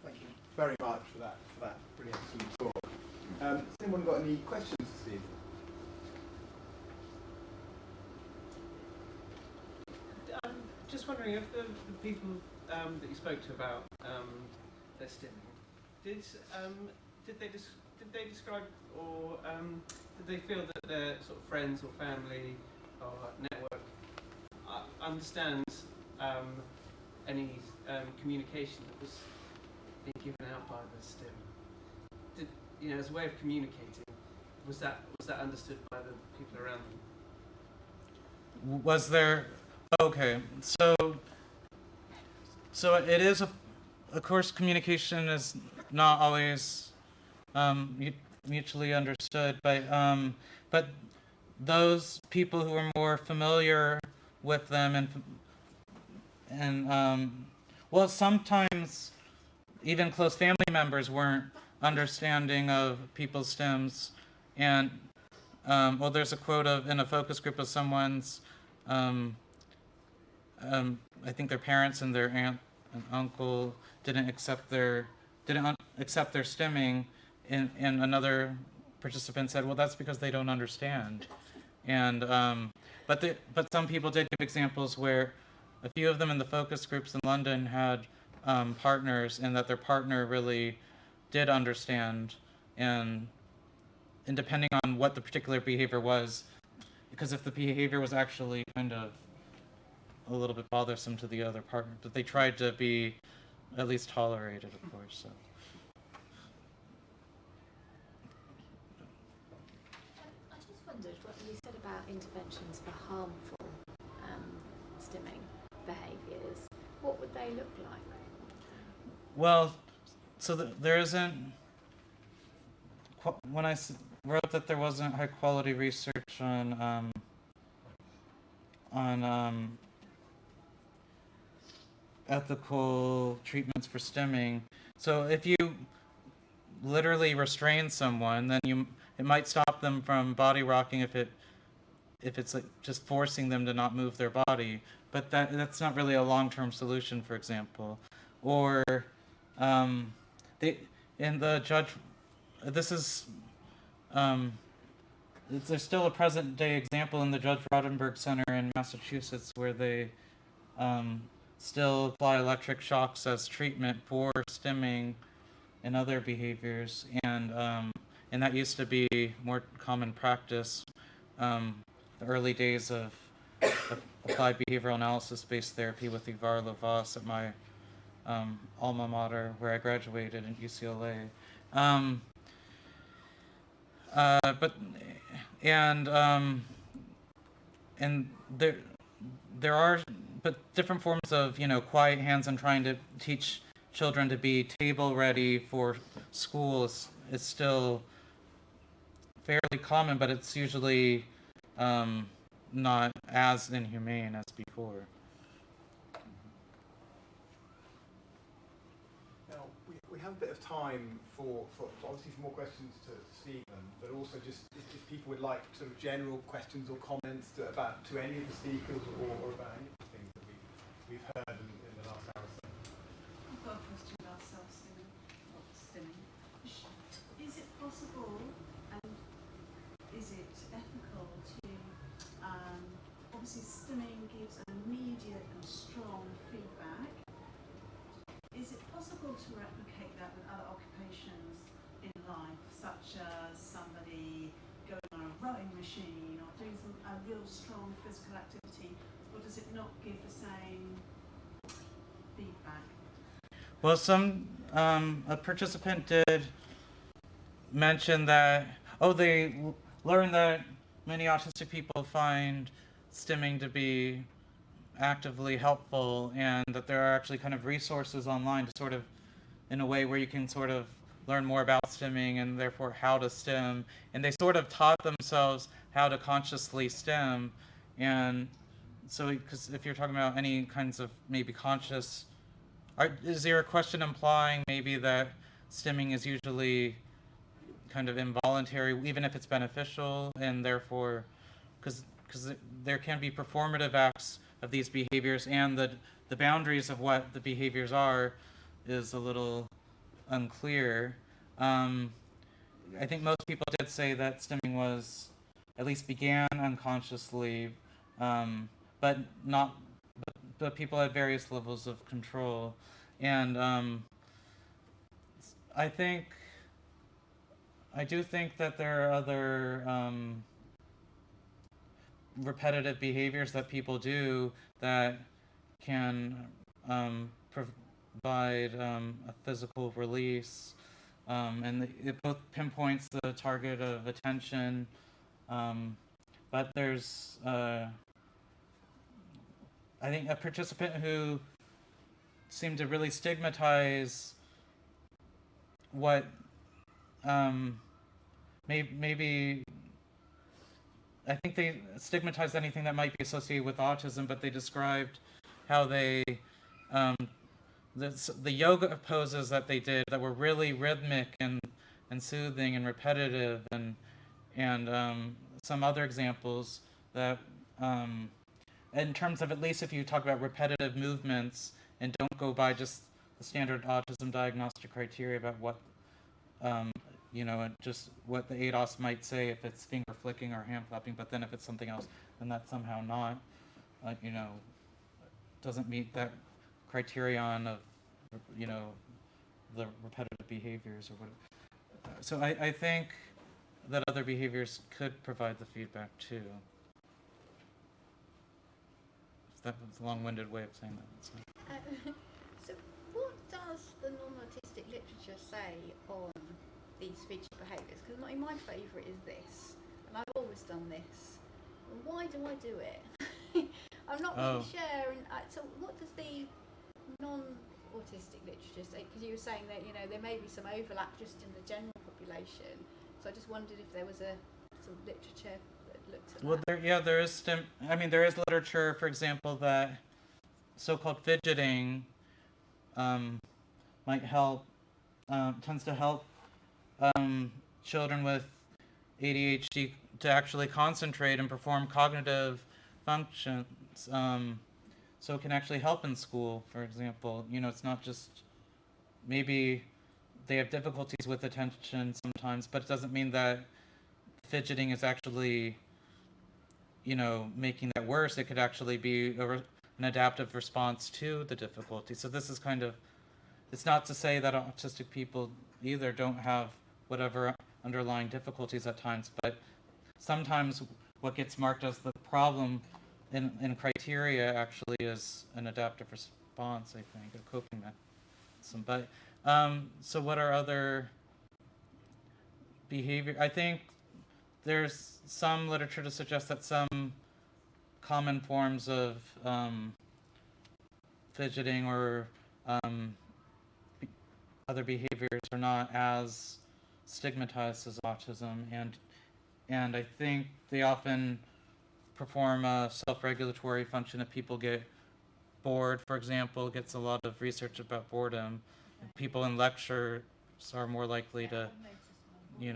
Thank you very much for that really excellent talk. Has anyone got any questions for Steve? I'm just wondering if the people that you spoke to about their stimming, did they describe or did they feel that their sort of friends or family or network understands any communication that was being given out by the stim? Did, you know, as a way of communicating, was that understood by the people around them? Was there? Okay, so it is of course communication is not always mutually understood, but those people who are more familiar with them and well, sometimes even close family members weren't understanding of people's stims, and well, there's a quote in a focus group of someone's I think their parents and their aunt and uncle didn't accept their stimming, and another participant said, well, that's because they don't understand. And but some people did give examples where a few of them in the focus groups in London had partners, and that their partner really did understand, and depending on what the particular behavior was, because if the behavior was actually kind of a little bit bothersome to the other partner, but they tried to be at least tolerated, of course. So. I just wondered what you said about interventions for harmful stimming behaviours. What would they look like? Well, so there isn't. When I wrote that there wasn't high quality research on ethical treatments for stimming. So if you literally restrain someone, then it might stop them from body rocking if it's like just forcing them to not move their body. But that's not really a long-term solution, for example. Or there's still a present-day example in the Judge Rodenberg Center in Massachusetts where they still apply electric shocks as treatment for stimming and other behaviors, and that used to be more common practice. The early days of applied behavioral analysis-based therapy with Ivar Lovaas at my alma mater, where I graduated in UCLA. And there are different forms of quiet hands and trying to teach children to be table ready for school is still fairly common, but it's usually not as inhumane as before. Now we have a bit of time for obviously more questions to Stephen, but also just if people would like sort of general questions or comments to any of the speakers or about any of the things that we've heard in the last hour or so. I've got a question about self-stimming. Is it possible and is it ethical to, obviously stimming gives an immediate and strong feedback. Is it possible to replicate that with other occupations in life, such as somebody going on a rowing machine or doing a real strong physical activity, or does it not give the same feedback? Well, a participant did mention that, they learned that many autistic people find stimming to be actively helpful, and that there are actually kind of resources online to sort of, in a way where you can sort of learn more about stimming and therefore how to stim, and they sort of taught themselves how to consciously stim. And so, because if you're talking about any kinds of maybe conscious, is there a question implying maybe that stimming is usually kind of involuntary, even if it's beneficial, and therefore, because there can be performative acts these behaviors, and the boundaries of what the behaviors are is a little unclear. I think most people did say that stimming was, at least began unconsciously, but people had various levels of control. And I do think that there are other repetitive behaviors that people do that can provide a physical release, and it both pinpoints the target of attention, but there's I think a participant who seemed to really stigmatize what maybe I think they stigmatized anything that might be associated with autism, but they described how they the yoga poses that they did that were really rhythmic and soothing and repetitive, and some other examples that in terms of, at least if you talk about repetitive movements and don't go by just the standard autism diagnostic criteria about what just what the ADOS might say if it's finger flicking or hand flapping, but then if it's something else, then that's somehow not, doesn't meet that criterion of, the repetitive behaviors or whatever. So I think that other behaviors could provide the feedback too. That was a long-winded way of saying that. So what does the non-autistic literature say on these featured behaviours? Because my favourite is this, and I've always done this. Why do I do it? I'm not really sure. And so what does the non-autistic literature say? Because you were saying that there may be some overlap just in the general population. So I just wondered if there was some literature that looked at that. There is there is literature, for example, that so-called fidgeting might help, tends to help children with ADHD to actually concentrate and perform cognitive functions. So it can actually help in school, for example. It's not just, maybe they have difficulties with attention sometimes, but it doesn't mean that fidgeting is actually, making that worse. It could actually be an adaptive response to the difficulty. So this is it's not to say that autistic people either don't have whatever underlying difficulties at times, but sometimes what gets marked as the problem in criteria actually is an adaptive response, I think, a coping mechanism. But so what are other behavior? I think there's some literature to suggest that some common forms of fidgeting or other behaviors are not as stigmatized as autism, and I think they often perform a self-regulatory function. If people get bored, for example, gets a lot of research about boredom. People in lectures are more likely to, So I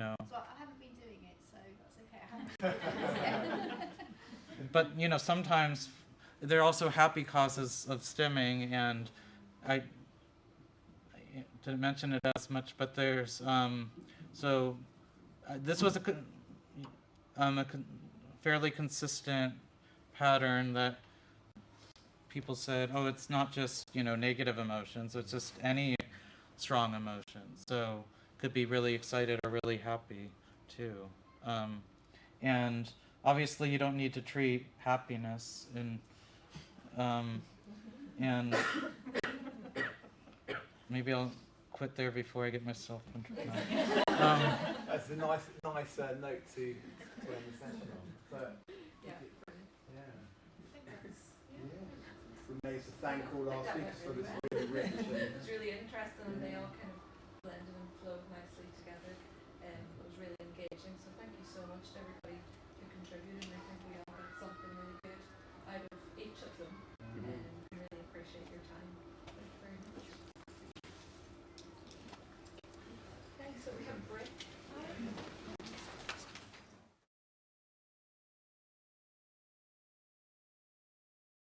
haven't been doing it, so that's okay. I haven't been doing it. But sometimes there are also happy causes of stimming, and I didn't mention it as much, but there's this was a fairly consistent pattern that people said, it's not just negative emotions, it's just any strong emotion. So could be really excited or really happy too. And obviously you don't need to treat happiness and maybe I'll quit there before I get myself into That's a nice note to end the session on. But, We may thank all our speakers for this really rich. It was really interesting, and they all kind of blended and flowed nicely together. It was really engaging. So thank you so much to everybody who contributed.